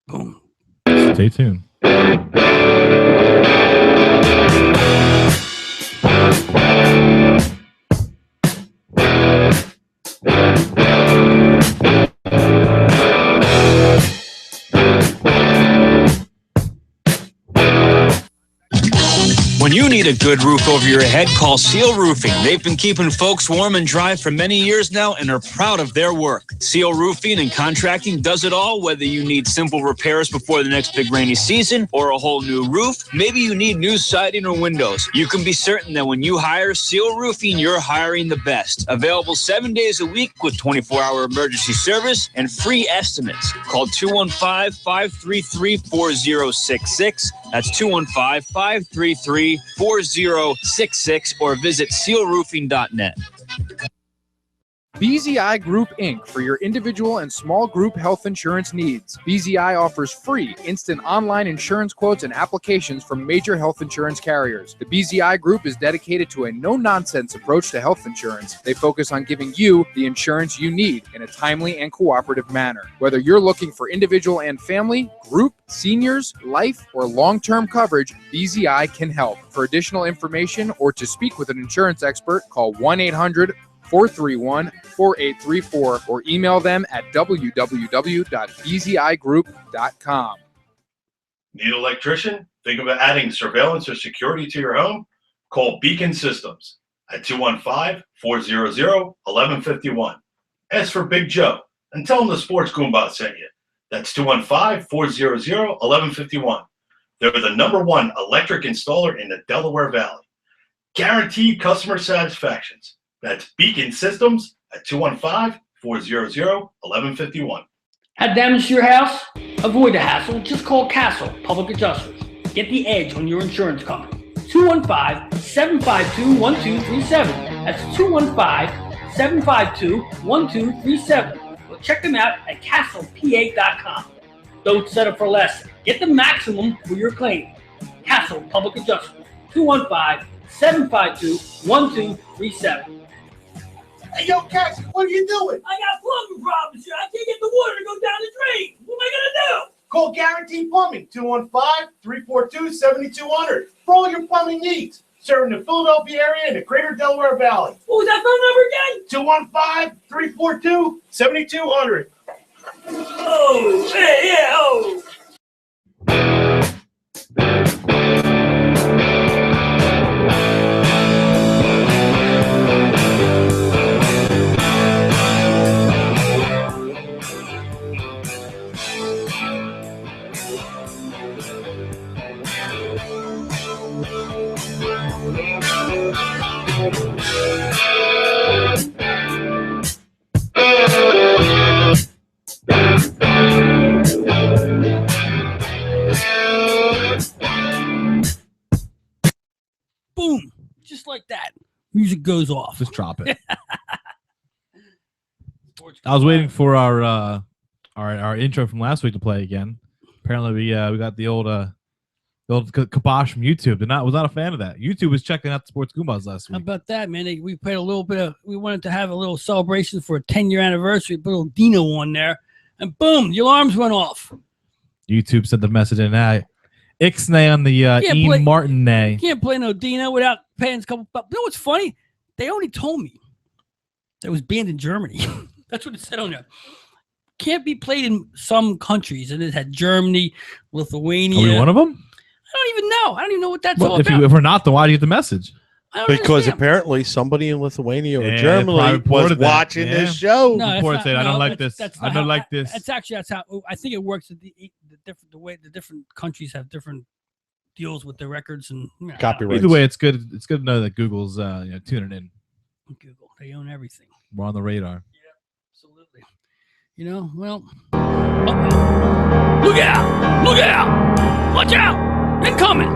Boom. Stay tuned. When you need a good roof over your head, call Seal Roofing. They've been keeping folks warm and dry for many years now and are proud of their work. Seal Roofing and Contracting does it all, whether you need simple repairs before the next big rainy season or a whole new roof. Maybe you need new siding or windows. You can be certain that when you hire Seal Roofing, you're hiring the best. Available 7 days a week with 24-hour emergency service and free estimates. Call 215-533-4066. That's 215-533-4066 or visit sealroofing.net. BZI Group Inc. for your individual and small group health insurance needs. BZI offers free instant online insurance quotes and applications from major health insurance carriers. The BZI Group is dedicated to a no-nonsense approach to health insurance. They focus on giving you the insurance you need in a timely and cooperative manner. Whether you're looking for individual and family, group, seniors, life, or long-term coverage, BZI can help. For additional information or to speak with an insurance expert, call 1-800-431-4834 or email them at www.bzigroup.com. Need an electrician? Think of adding surveillance or security to your home? Call Beacon Systems at 215-400-1151. Ask for Big Joe and tell him the Sports Goombahs sent you. That's 215-400-1151. They're the #1 electric installer in the Delaware Valley. Guaranteed customer satisfactions. That's Beacon Systems at 215-400-1151. Had damage to your house? Avoid the hassle. Just call Castle Public Adjusters. Get the edge on your insurance company. 215-752-1237. That's 215-752-1237. Or check them out at castlepa.com. Don't settle for less. Get the maximum for your claim. Castle Public Adjusters. 215-752-1237. Hey, yo, Cassie, what are you doing? I got plumbing problems here. I can't get the water to go down the drain. What am I going to do? Call Guaranteed Plumbing, 215-342-7200 for all your plumbing needs. Serving the Philadelphia area and the greater Delaware Valley. What was that phone number again? 215-342-7200. Oh, yeah, oh. Boom. Just like that. Music goes off. Just drop it. I was waiting for our intro from last week to play again. Apparently, we got the old kibosh from YouTube. Was not a fan of that. YouTube was checking out the Sports Goombahs last week. How about that, man? We played a little bit of. We wanted to have a little celebration for a 10-year anniversary. Put a little Dino on there, and boom, the alarms went off. YouTube sent the message in. Ixnay on the Martin nay. Can't play no Dino without paying a couple bucks. You know what's funny? They only told me that it was banned in Germany. That's what it said on there. Can't be played in some countries, and it had Germany, Lithuania. Are we one of them? I don't even know. I don't even know what that's Well, all about. if we're not, then why do you get the message? I don't Because understand. apparently somebody in Lithuania or Yeah, Germany probably was reported that. watching Yeah. this show. No, that's Report not- said, I don't no, like that's- this. that's I not don't how- like this. That's how I think it works. The way the different countries have different deals with their records and Copyright. Either way, it's good. It's good to know that Google's tuning in. Google, they own everything. We're on the radar. Absolutely. You know, well, uh-oh. Look out! Look out! Watch out! Incoming!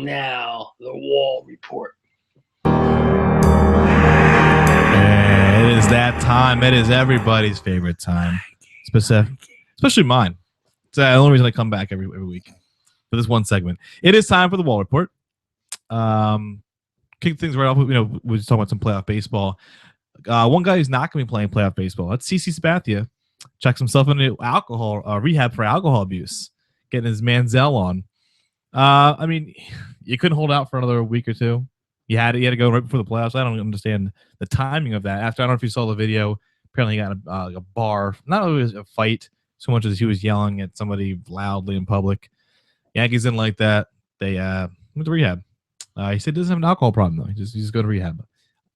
Now, the wall report. It is that time. It is everybody's favorite time. Especially mine. It's the only reason I come back every week for this one segment. It is time for the wall report. Kick things right off. We're just talking about some playoff baseball. One guy who's not going to be playing playoff baseball. That's CC Sabathia. Checks himself into rehab for alcohol abuse. Getting his Manziel on. I mean, you couldn't hold out for another week or two. He had to go right before the playoffs. I don't understand the timing of that. After, I don't know if you saw the video. Apparently, he got a bar. Not really a fight so much as he was yelling at somebody loudly in public. Yankees didn't like that. They went to rehab. He said he doesn't have an alcohol problem though. He just go to rehab.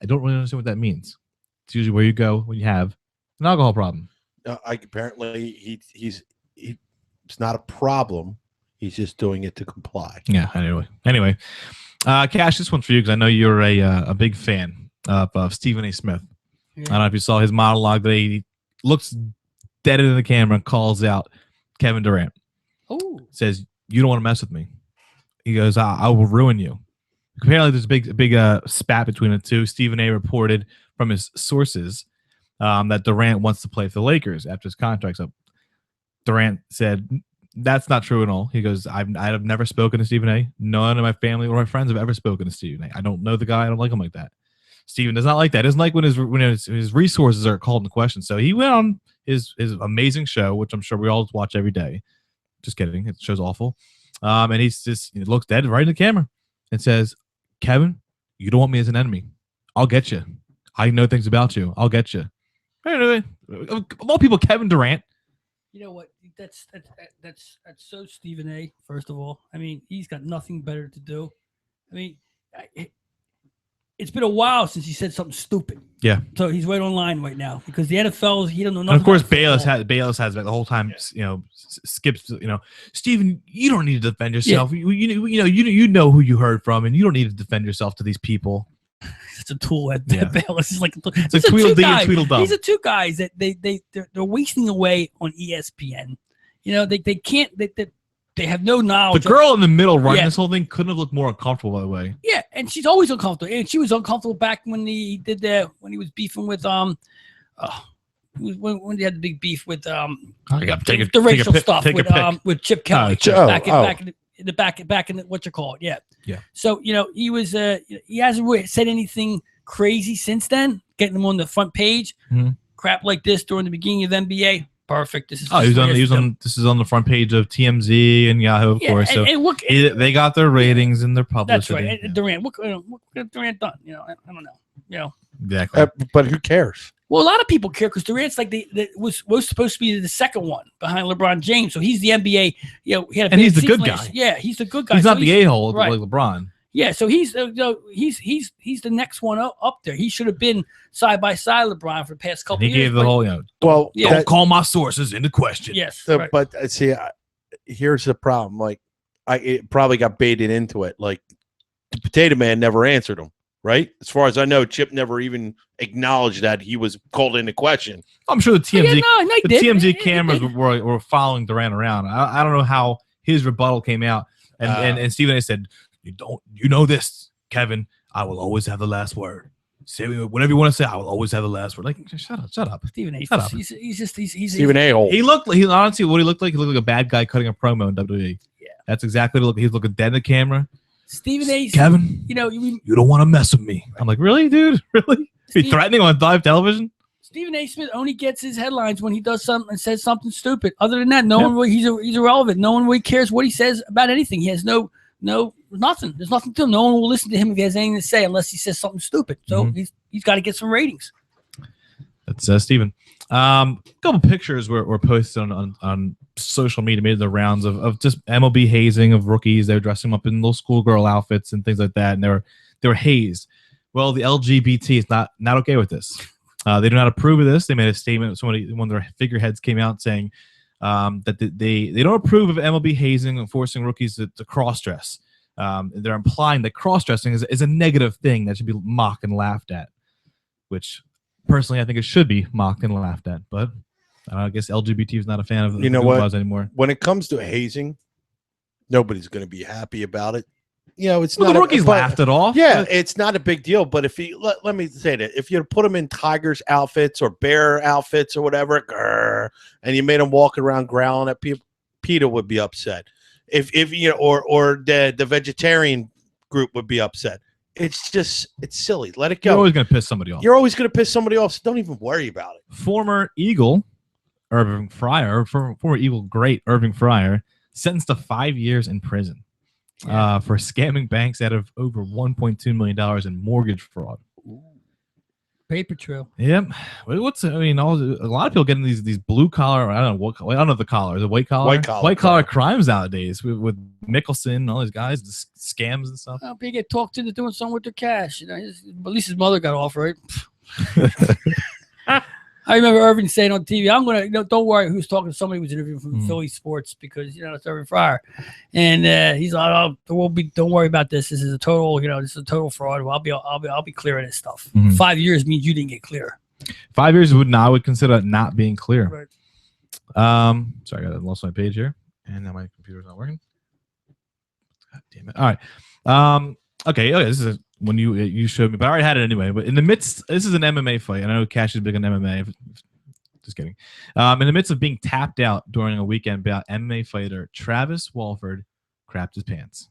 I don't really understand what that means. It's usually where you go when you have an alcohol problem. Apparently, it's not a problem. He's just doing it to comply. Yeah. Anyway, Cash, this one's for you because I know you're a big fan of Stephen A. Smith. Yeah. I don't know if you saw his monologue today. He looks dead into the camera and calls out Kevin Durant. Oh, Says, "You don't want to mess with me." He goes, I will ruin you. Apparently, there's a big spat between the two. Stephen A. reported from his sources that Durant wants to play for the Lakers after his contract's up. Durant said, "That's not true at all." He goes, I've never spoken to Stephen A. None of my family or my friends have ever spoken to Stephen A. I don't know the guy. I don't like him like that. Stephen does not like that. It doesn't like when his resources are called into question. So he went on his amazing show, which I'm sure we all watch every day. Just kidding. The show's awful. And he looks dead right in the camera and says, "Kevin, you don't want me as an enemy. I'll get you. I know things about you. I'll get you." Anyway, of all people, Kevin Durant. you know what? That's so Stephen A. First of all, I mean, he's got nothing better to do. I mean, it's been a while since he said something stupid. Yeah. So he's right online right now because the NFL, he don't know nothing. And of course, about Bayless has the whole time. Skips. Steven, you don't need to defend yourself. Yeah. You know who you heard from, and you don't need to defend yourself to these people. It's a tool at Yeah. Bayless is like It's like Tweedledee and Tweedledum. These are two guys that they're wasting away on ESPN. They can't. They have no knowledge. The girl in the middle running Yeah. this whole thing couldn't have looked more uncomfortable, by the way. Yeah, and she's always uncomfortable. And she was uncomfortable back when he was beefing with when he had the big beef with the racial stuff with Chip Kelly back in the what you call it. Yeah. So he was he hasn't really said anything crazy since then. Getting him on the front page, crap like this during the beginning of NBA. Perfect. This is this is on the front page of TMZ and Yahoo, of course. So they got their ratings and their publicity. That's right. And Durant, what Durant done? I don't know. Exactly. But who cares? Well, a lot of people care because Durant's like was supposed to be the second one behind LeBron James. So he's the NBA. He had a and he's the good guy. Yeah, he's the good guy. He's not the a-hole right. like LeBron. Yeah, so he's the next one up there. He should have been side by side LeBron for the past couple years. He gave the whole, don't call my sources into question. Yes, right. But see, here's the problem. Like, it probably got baited into it. Like, the Potato Man never answered him. Right? As far as I know, Chip never even acknowledged that he was called into question. I'm sure the TMZ, TMZ cameras were following Durant around. I don't know how his rebuttal came out, and Stephen A. said, "You know this, Kevin. I will always have the last word. Say whatever you want to say. I will always have the last word." Like, shut up, Stephen A. He's Stephen A. He looked honestly what he looked like. He looked like a bad guy cutting a promo in WWE. Yeah, that's exactly what he's looking dead in the camera. Stephen A. Kevin, you don't want to mess with me. I'm like, really, dude? Really? Be threatening on live television? Stephen A. Smith only gets his headlines when he does something and says something stupid. Other than that, no one really, he's irrelevant. No one really cares what he says about anything. He has nothing. There's nothing to him. No one will listen to him if he has anything to say unless he says something stupid. So he's got to get some ratings. That's Stephen. A couple pictures were posted on social media, made the rounds of just MLB hazing of rookies. They were dressing them up in little schoolgirl outfits and things like that, and they were hazed. Well, the LGBT is not okay with this. They do not approve of this. They made a statement. One of their figureheads came out saying that they don't approve of MLB hazing and forcing rookies to cross-dress. They're implying that cross-dressing is a negative thing that should be mocked and laughed at, which personally I think it should be mocked and laughed at. But I guess LGBT is not a fan of Goombahs anymore. When it comes to hazing, nobody's going to be happy about it. It's not. The rookies laughed it off. Yeah, it's not a big deal. But if you let me say that, if you put them in tigers outfits or bear outfits or whatever, and you made them walk around growling at people, PETA would be upset. If or the vegetarian group would be upset. It's silly. Let it go. You're always going to piss somebody off. You're always going to piss somebody off. So don't even worry about it. Former Eagle Irving Fryer, former Eagle great Irving Fryer, sentenced to 5 years in prison for scamming banks out of over $1.2 million in mortgage fraud. Paper trail. Yep. A lot of people getting these blue collar. I don't know the collar. Is it white collar? White collar crimes nowadays with Mickelson and all these guys, the scams and stuff. Well, they get talked into doing something with their cash. At least his mother got off, right? I remember Irving saying on TV, "I'm gonna, don't worry." Who's talking to somebody who was interviewing from Philly Sports because it's Irving Fryer, and he's like, "Oh, don't worry about this. This is a total, this is a total fraud. Well, I'll be clear of this stuff. 5 years means you didn't get clear. 5 years I would consider not being clear. Right. Sorry, I lost my page here, and now my computer's not working. God damn it! All right. Okay. This is when you showed me, but I already had it anyway. But in the midst, this is an MMA fight. And I know Cash is big on MMA. Just kidding. In the midst of being tapped out during a weekend bout, MMA fighter Travis Walford crapped his pants.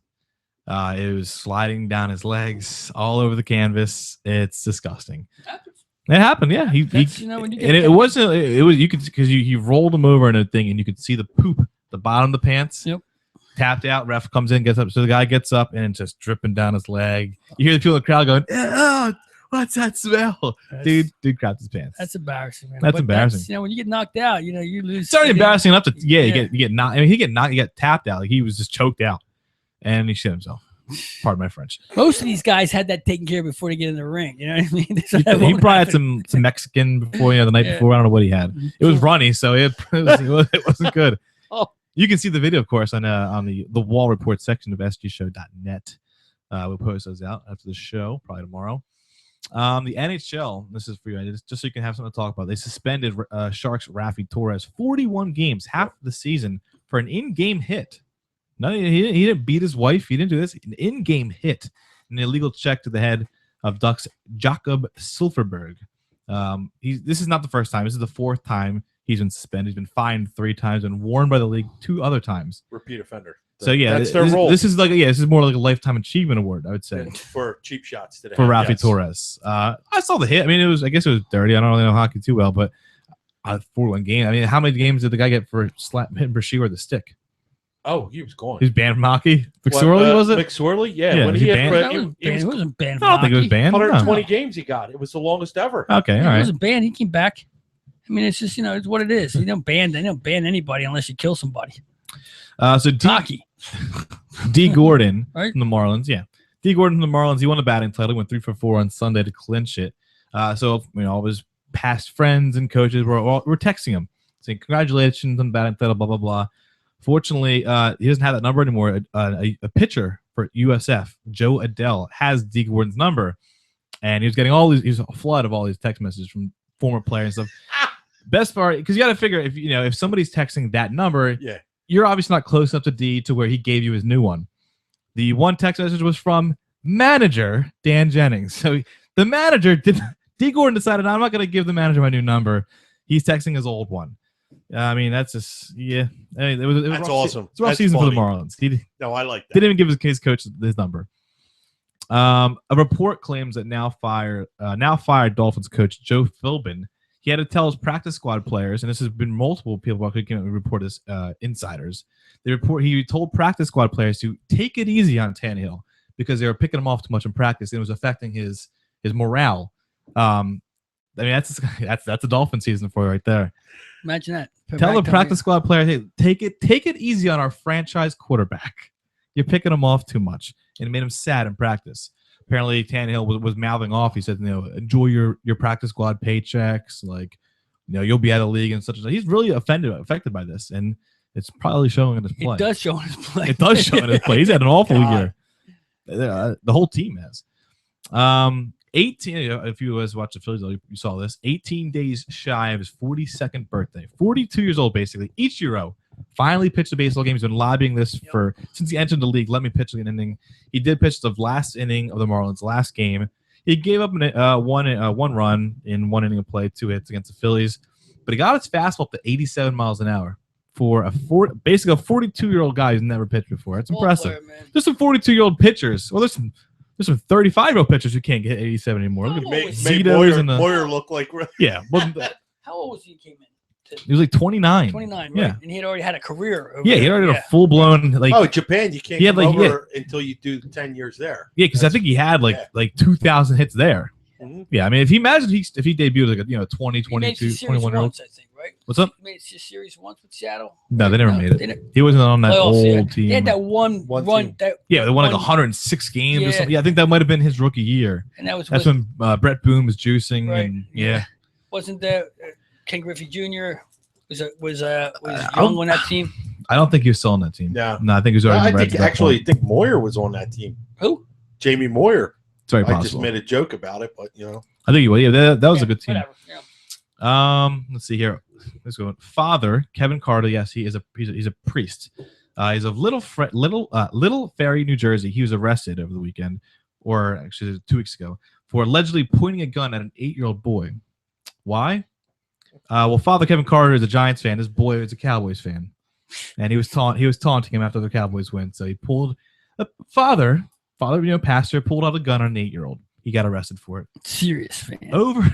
It was sliding down his legs all over the canvas. It's disgusting. It happened, yeah. He rolled him over in a thing, and you could see the poop at the bottom of the pants. Yep. Tapped out, ref comes in, gets up. So the guy gets up, and it's just dripping down his leg. You hear the people in the crowd going, "Oh, what's that smell?" Dude crapped his pants. That's embarrassing, man. That's embarrassing. When you get knocked out, you lose. It's already embarrassing enough to you get knocked. I mean, he got tapped out. Like he was just choked out, and he shit himself. Pardon my French. Most of these guys had that taken care of before they get in the ring. You know what I mean? He probably had some Mexican before, the night before. I don't know what he had. It was runny, so it wasn't good. Oh. You can see the video, of course, on the Wall Report section of sgshow.net. We'll post those out after the show, probably tomorrow. The NHL, this is for you, just so you can have something to talk about. They suspended Sharks Rafi Torres 41 games, half the season, for an in-game hit. No, he didn't beat his wife. He didn't do this. An in-game hit, an illegal check to the head of Ducks Jakob Silfverberg. This is not the first time. This is the fourth time he's been suspended. He's been fined 3 times and warned by the league 2 other times. Repeat offender. So yeah, that's their role. This is more like a lifetime achievement award, I would say, for cheap shots today. For Rafi Torres. I saw the hit. I mean, I guess it was dirty. I don't really know hockey too well, but 4-1 game. I mean, how many games did the guy get for hitting Brashear with a stick? Oh, he was gone. He's banned from hockey. McSorley, was it? McSorley, yeah. When he wasn't banned. I don't think it was banned. 120 games he got. It was the longest ever. Okay, all right. He wasn't banned. He came back. I mean, it's just it's what it is. They don't ban anybody unless you kill somebody. So hockey. D. Gordon right? from the Marlins, D. Gordon from the Marlins. He won the batting title. Went 3 for 4 on Sunday to clinch it. So all his past friends and coaches were texting him saying congratulations on the batting title. Blah blah blah. Fortunately, he doesn't have that number anymore. A pitcher for USF, Joe Adele, has D. Gordon's number, and he was getting he's a flood of all these text messages from former players and stuff. Best part, because you got to figure if somebody's texting that number, you're obviously not close enough to D to where he gave you his new one. The one text message was from manager Dan Jennings. So the manager D. Gordon decided I'm not going to give the manager my new number. He's texting his old one. I mean, that's just I mean, it was that's awesome. It's a rough season for the Marlins. No, I like that. Didn't even give his coach his number. A report claims that now fired Dolphins coach Joe Philbin. He had to tell his practice squad players, and this has been multiple people who can report as insiders. He told practice squad players to take it easy on Tannehill because they were picking him off too much in practice, and it was affecting his morale. I mean, that's a Dolphin season for you right there. Imagine that. Tell the practice squad player, hey, take it easy on our franchise quarterback. You're picking him off too much, and it made him sad in practice. Apparently, Tannehill was mouthing off. He said, enjoy your practice squad paychecks. Like, you'll be out of the league and such. He's really affected by this, and it's probably showing in his play. It does show in his play. It does show in his play. He's had an awful year. The whole team has. 18. If you guys watched the Phillies, you saw this. 18 days shy of his 42nd birthday. 42 years old, basically. Ichiro finally pitched a baseball game. He's been lobbying this since he entered the league. Let me pitch an inning. He did pitch the last inning of the Marlins' last game. He gave up one run in 1 inning of play, 2 hits against the Phillies, but he got his fastball up to 87 miles an hour for basically a 42-year-old guy who's never pitched before. It's impressive. Player, there's some 42-year-old pitchers. Well, there's some 35-year-old pitchers who can't get 87 anymore. Look at Moyer looked like how old was he? Came in. He was like 29. 29, right? Yeah. And he had already had a career. He had already had a full-blown Japan. You can't come over until you do 10 years there. Yeah, because I think he had like 2,000 hits there. Mm-hmm. Yeah, I mean, if he debuted like a 20, 22, 21-year-old. Once, I think, right? What's up? He made a series once with Seattle. No, they never made it. He wasn't on that old team. They had that one run. They won like 106 games or something. Yeah, I think that might have been his rookie year. And that's when Brett Boone was juicing. Right. And wasn't there Ken Griffey Jr. was young on that team? I don't think he was still on that team. No, I think he was already. I think Moyer was on that team. Who? Jamie Moyer. It's very possible. I just made a joke about it, but I think he was. Yeah, that was a good team. Whatever. Yeah. Let's see here. Let's go. Father Kevin Carter. Yes, he's a priest. He's of Little Ferry, New Jersey. He was arrested over the weekend, or actually 2 weeks ago, for allegedly pointing a gun at an 8-year-old boy. Why? Well, Father Kevin Carter is a Giants fan. This boy is a Cowboys fan, and he was taunting him after the Cowboys win. So he pulled father, pastor pulled out a gun on an 8-year-old. He got arrested for it. Serious fan.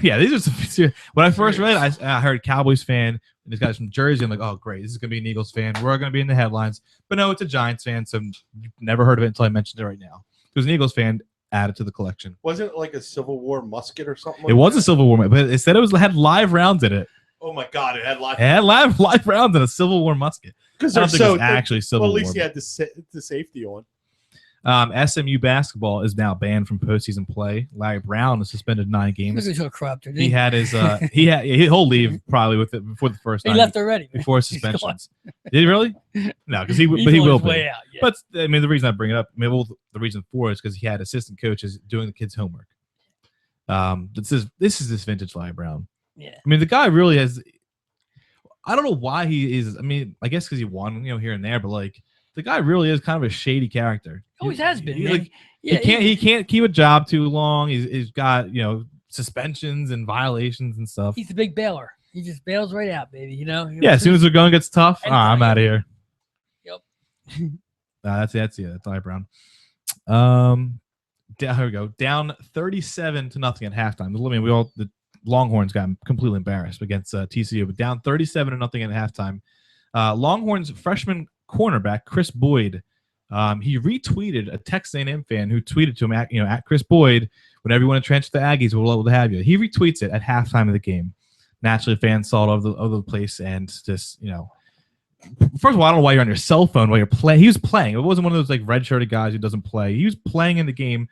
These are some serious. When I first read it, I heard Cowboys fan, and this guy's from Jersey. I'm like, oh, great. This is going to be an Eagles fan. We're going to be in the headlines. But no, it's a Giants fan, so you've never heard of it until I mentioned it right now. It was an Eagles fan added to the collection. Wasn't it like a Civil War musket or something? It was a Civil War, but it said had live rounds in it. Oh, my God. It had live rounds in a Civil War musket. Because I don't think it was actually Civil War. Well, at least he had the safety on. SMU basketball is now banned from postseason play. Larry Brown is suspended 9 games. He had his he'll leave probably with it before the first. He left already before suspensions. Did he really? No, because he will be. Way out, yeah. But I mean, the reason I bring it up, the reason for it is because he had assistant coaches doing the kids' homework. This is vintage Larry Brown. Yeah. I mean, the guy really has. I don't know why he is. I mean, I guess because he won, here and there, but like the guy really is kind of a shady character. Always has been. He can't keep a job too long. He's got suspensions and violations and stuff. He's a big bailer. He just bails right out, baby. Yeah, as soon as the going gets tough, I'm out of here. Yep. That's Larry Brown. Here we go. Down 37-0 at halftime. I mean, the Longhorns got completely embarrassed against TCU, but down 37-0 at halftime. Longhorns freshman cornerback Chris Boyd, he retweeted a Texas A&M fan who tweeted to him at Chris Boyd, whenever you want to trench the Aggies, we'll love to have you. He retweets it at halftime of the game. Naturally, fans saw it all over the place and just first of all, I don't know why you're on your cell phone while you're playing. He was playing. It wasn't one of those like red-shirted guys who doesn't play. He was playing in the game.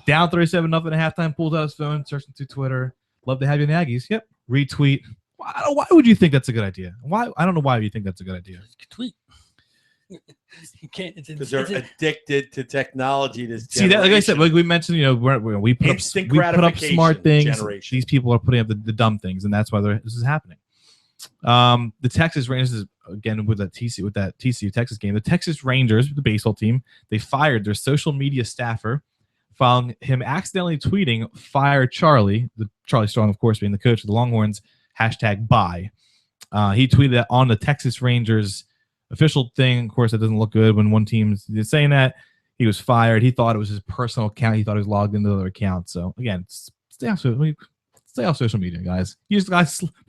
Down 37-0 at halftime, pulls out his phone, searching through Twitter. Love to have you in the Aggies. Yep. Retweet. Why would you think that's a good idea? Why? I don't know why you think that's a good idea. Tweet. You can't. Because they're addicted to technology. See that, like I said, like we mentioned, we put up smart things. Generation. These people are putting up the dumb things, and that's why this is happening. The Texas Rangers, again with that TCU Texas game, the Texas Rangers, the baseball team, they fired their social media staffer, following him accidentally tweeting "Fire Charlie," Charlie Strong, of course, being the coach of the Longhorns. #bye. He tweeted that on the Texas Rangers official thing. Of course, it doesn't look good when one team is saying that. He was fired. He thought it was his personal account. He thought he was logged into the other account. So again, stay off social media, guys.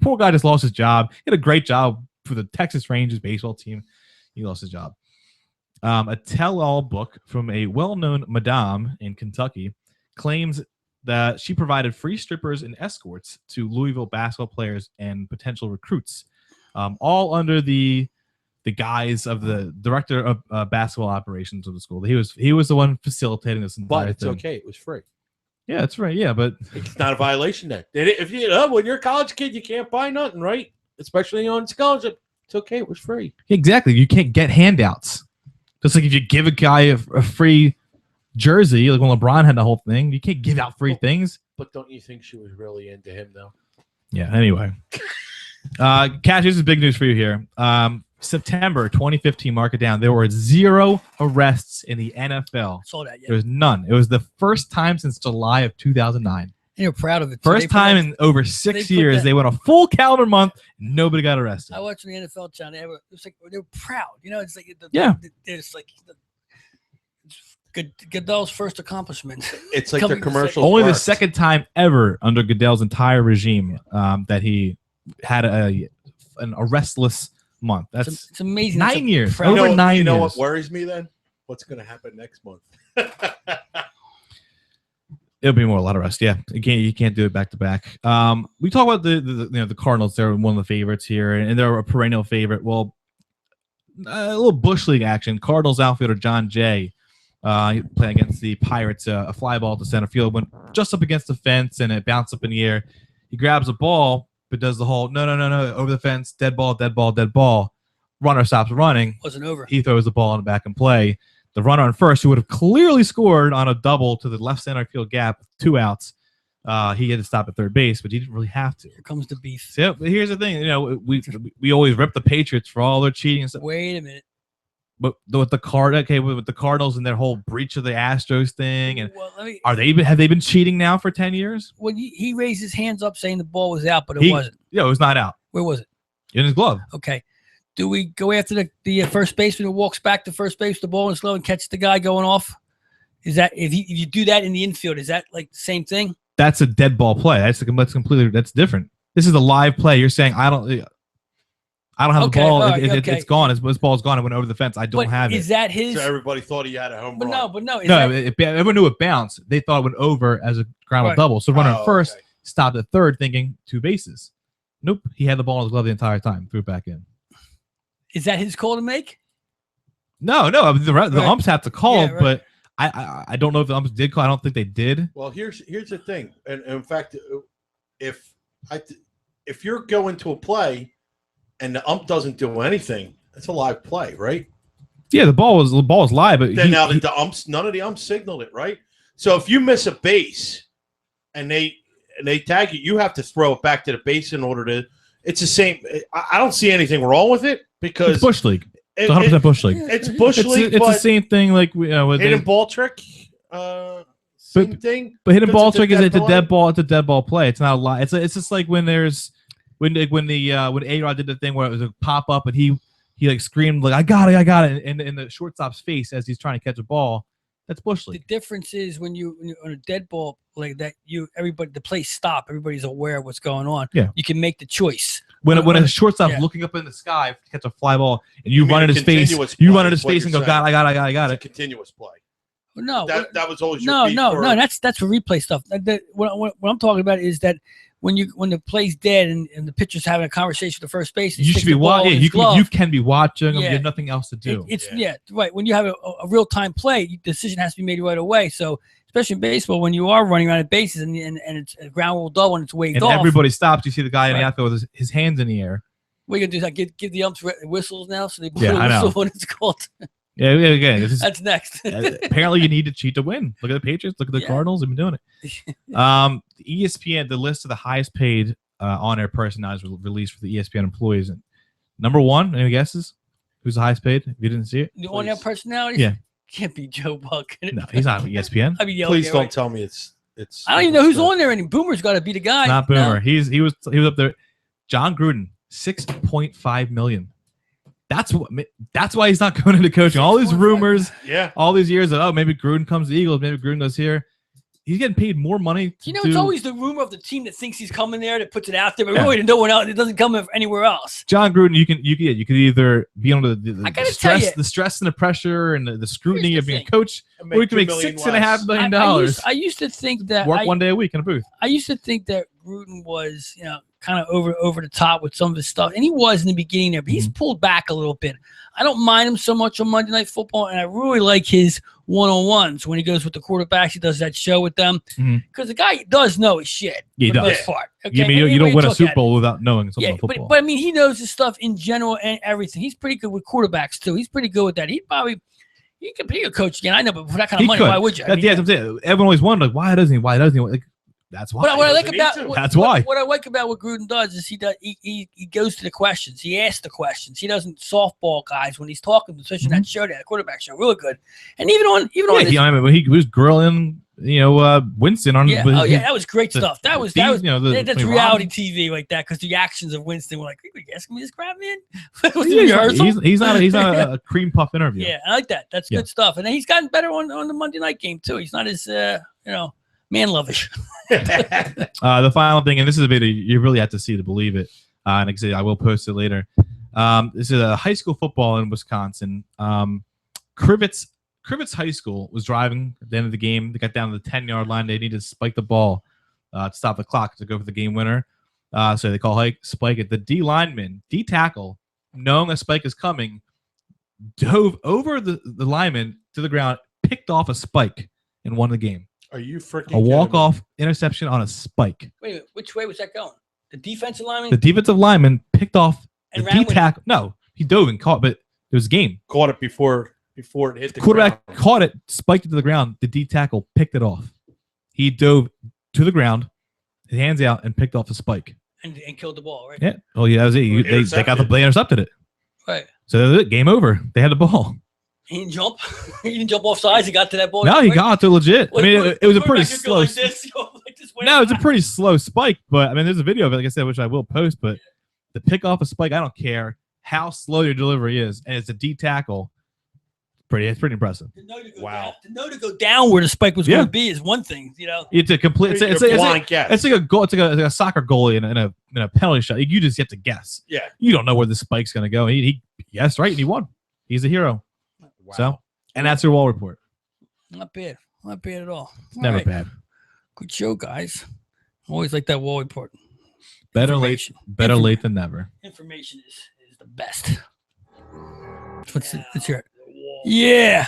Poor guy just lost his job. He had a great job for the Texas Rangers baseball team. He lost his job. A tell-all book from a well-known madame in Kentucky claims that she provided free strippers and escorts to Louisville basketball players and potential recruits, all under the guise of the director of basketball operations of the school. He was the one facilitating this entire thing. But it's thing. okay. It was free. Yeah, that's right. Yeah, but it's not a violation then. If when you're a college kid, you can't buy nothing, right? Especially on scholarship. It's okay. It was free. Exactly. You can't get handouts. Just like if you give a guy a free jersey, like when LeBron had the whole thing, you can't give out free things. But don't you think she was really into him, though? Yeah, anyway. Cash, this is big news for you here. September 2015, mark it down. There were 0 arrests in the NFL. Saw that, yeah. There was none. It was the first time since July of 2009. You're proud of it. First time in over 6 years, they went a full calendar month. And nobody got arrested. I watched the NFL channel. It was like they were proud. It's like it's like Goodell's first accomplishment. It's like their commercial. Only the second time ever under Goodell's entire regime that he had an arrestless month. It's amazing. 9 years. Over 9 years. You know what worries me then? What's going to happen next month? It'll be more a lot of rest. Yeah, you can't do it back to back. We talk about the Cardinals. They're one of the favorites here, and they're a perennial favorite. Well, a little Bush League action. Cardinals outfielder John Jay playing against the Pirates. A fly ball to center field went just up against the fence, and it bounced up in the air. He grabs a ball, but does the whole no over the fence, dead ball. Runner stops running. Wasn't over. He throws the ball in the back and play. The runner on first, who would have clearly scored on a double to the left center field gap with 2 outs, he had to stop at third base, but he didn't really have to. Here comes the beef. So, but here's the thing, we always rip the Patriots for all their cheating and stuff. Wait a minute. But with the Cardinals and their whole breach of the Astros thing, and have they been cheating now for 10 years? Well, he raised his hands up saying the ball was out, but it wasn't. Yeah, it was not out. Where was it? In his glove. Okay. Do we go after the first baseman who walks back to first base, the ball and slow and catches the guy going off? Is that if you do that in the infield, is that like the same thing? That's a dead ball play. That's different. This is a live play. You're saying I don't have the ball. Right, it's gone. This ball's gone. It went over the fence. I don't have it. Is that his? So everybody thought he had a home run. But no. Everyone knew it bounced. They thought it went over as a ground double. So runner first stopped at third, thinking 2 bases. Nope. He had the ball in his glove the entire time. Threw it back in. Is that his call to make? No. The umps have to call, but I don't know if the umps did call. I don't think they did. Well, here's the thing, and in fact, if you're going to a play and the ump doesn't do anything, it's a live play, right? Yeah, the ball was live, but then the umps, none of the umps signaled it, right? So if you miss a base and they tag you, you have to throw it back to the base in order to. It's the same. I don't see anything wrong with it because it's bush league. It's 100% bush league. It's bush league. It's the same thing like with hidden ball trick. Same thing. But hidden ball trick is it's a dead ball. It's a dead ball play. It's not a lie. It's just like when A-Rod did the thing where it was a pop up and he like screamed like I got it in the shortstop's face as he's trying to catch a ball. That's bush league. The difference is when you're on a dead ball like that, the play stop. Everybody's aware of what's going on. Yeah, you can make the choice. When a shortstop's looking up in the sky to catch a fly ball and you run at his face, you run at his face and go, I got it. It's a continuous play. No, that was always no. That's for replay stuff. What I'm talking about is that when the play's dead and the pitcher's having a conversation with the first base, you should be watching. You can be watching them. You have nothing else to do. It's right. When you have a real time play, the decision has to be made right away. So especially in baseball, when you are running around at bases and it's a ground rule double and it's waved off, everybody stops. You see the guy in the outfield with his hands in the air. What are you gonna do? Give the umps whistles now, so they blow the whistle when it's called. Yeah, again, that's next. Apparently, you need to cheat to win. Look at the Patriots. Look at the Cardinals. They've been doing it. ESPN, the list of the highest paid on-air personalities released for the ESPN employees. And number one, any guesses? Who's the highest paid? If you didn't see it, the on-air personalities. Yeah, can't be Joe Buck. No, he's not on ESPN. I mean, please don't tell me it's. I don't even know who's on there. And Boomer's got to be the guy. Not Boomer. No. He was up there. John Gruden, $6.5 million. That's why he's not going into coaching. All these rumors, all these years that maybe Gruden comes to the Eagles, maybe Gruden goes here. He's getting paid more money. It's always the rumor of the team that thinks he's coming there that puts it out there, but really no one else. It doesn't come anywhere else. John Gruden, you could either be under the stress and the pressure and the scrutiny of being a coach, or you can make $6.5 million. I used to think that work 1 day a week in a booth. I used to think that Gruden was, kind of over the top with some of his stuff, and he was in the beginning there, but he's pulled back a little bit. I don't mind him so much on Monday Night Football, and I really like his one-on-ones when he goes with the quarterbacks. He does that show with them because the guy does know his shit. Yeah, he for the does. most part. Okay? Yeah, I mean, you don't win a Super Bowl without knowing something about football. But I mean, he knows his stuff in general and everything. He's pretty good with quarterbacks too. He's pretty good with that. He could be a coach again. I know, but for that kind of money, why would you? I'm saying. Everyone always wondered, why doesn't he? Like, that's why. But what I like about what I like about what Gruden does is he goes to the questions. He asks the questions. He doesn't softball guys when he's talking, especially that show, that quarterback show, really good. And even on when he was grilling, Winston on. That was great stuff. That's reality TV like that because the actions of Winston were like, "Are you asking me this crap, man?" He's not a cream puff interview. Yeah, I like that. That's good stuff. And then he's gotten better on the Monday night game too. He's not as man-lovish. The final thing, and this is a video you really have to see to believe it, and I will post it later. This is a high school football in Wisconsin. Crivets High School was driving at the end of the game. They got down to the 10-yard line. They needed to spike the ball to stop the clock to go for the game winner. So they call spike it. The D lineman, D tackle, knowing a spike is coming, dove over the lineman to the ground, picked off a spike, and won the game. Are you freaking a walk-off interception on a spike? Wait a minute, which way was that going? The defensive lineman? The defensive lineman picked off the D tackle. No, he dove and caught, but it was a game. Caught it before it hit the quarterback. Caught it, spiked it to the ground. The D tackle picked it off. He dove to the ground, his hands out, and picked off the spike. And killed the ball, right? Yeah. Oh, yeah, that was it. They intercepted it. Right. So that was it. Game over. They had the ball. He didn't jump. He didn't jump off sides. He got to that ball. No, he got to legit. It was a pretty slow. No, it's a pretty slow spike. But I mean, there's a video of it, like I said, which I will post. But the pick off a spike, I don't care how slow your delivery is, and it's a D tackle. It's pretty impressive. Wow. To know to go down where the spike was going to be is one thing. It's a complete. It's like a goal. It's like a soccer goalie in a penalty shot. You just have to guess. Yeah. You don't know where the spike's going to go. He guessed right, and he won. He's a hero. Wow. So, and that's your wall report. Not bad. Not bad at all. Never bad. Good show, guys. Always like that wall report. Better late than never. Information is the best. Let's hear it. Yeah.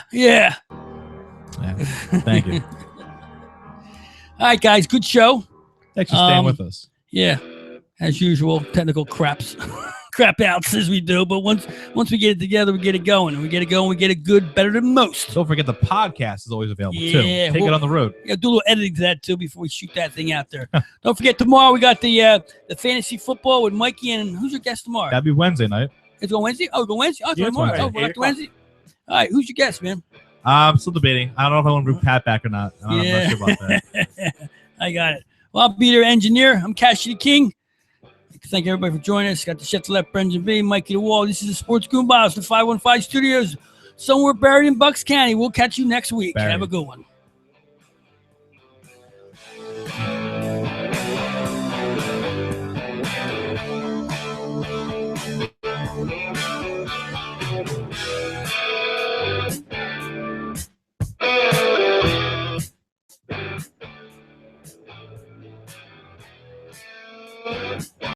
man. Thank you. All right, guys. Good show. Thanks for staying with us. Yeah, as usual, technical crap outs as we do. But once we get it together, we get it going, and we get it going. We get it good, better than most. Don't forget the podcast is always available too. Yeah, Take it on the road. Yeah, do a little editing to that too before we shoot that thing out there. Don't forget tomorrow we got the fantasy football with Mikey and who's your guest tomorrow? That'd be Wednesday night. It's going Wednesday. Oh, go Wednesday. Oh, Yeah, it's tomorrow. Wednesday. Oh, we're up to Wednesday. All right, who's your guest, man? I'm still debating. I don't know if I want to bring Pat back or not. I'm not sure about that. I got it. Well, I'll be their engineer. I'm Cassidy King. Thank everybody for joining us. Got the Chef to Left, Brendan B, Mikey the Wall. This is the Sports Goombahs, the 515 Studios, somewhere buried in Bucks County. We'll catch you next week. Buried. Have a good one.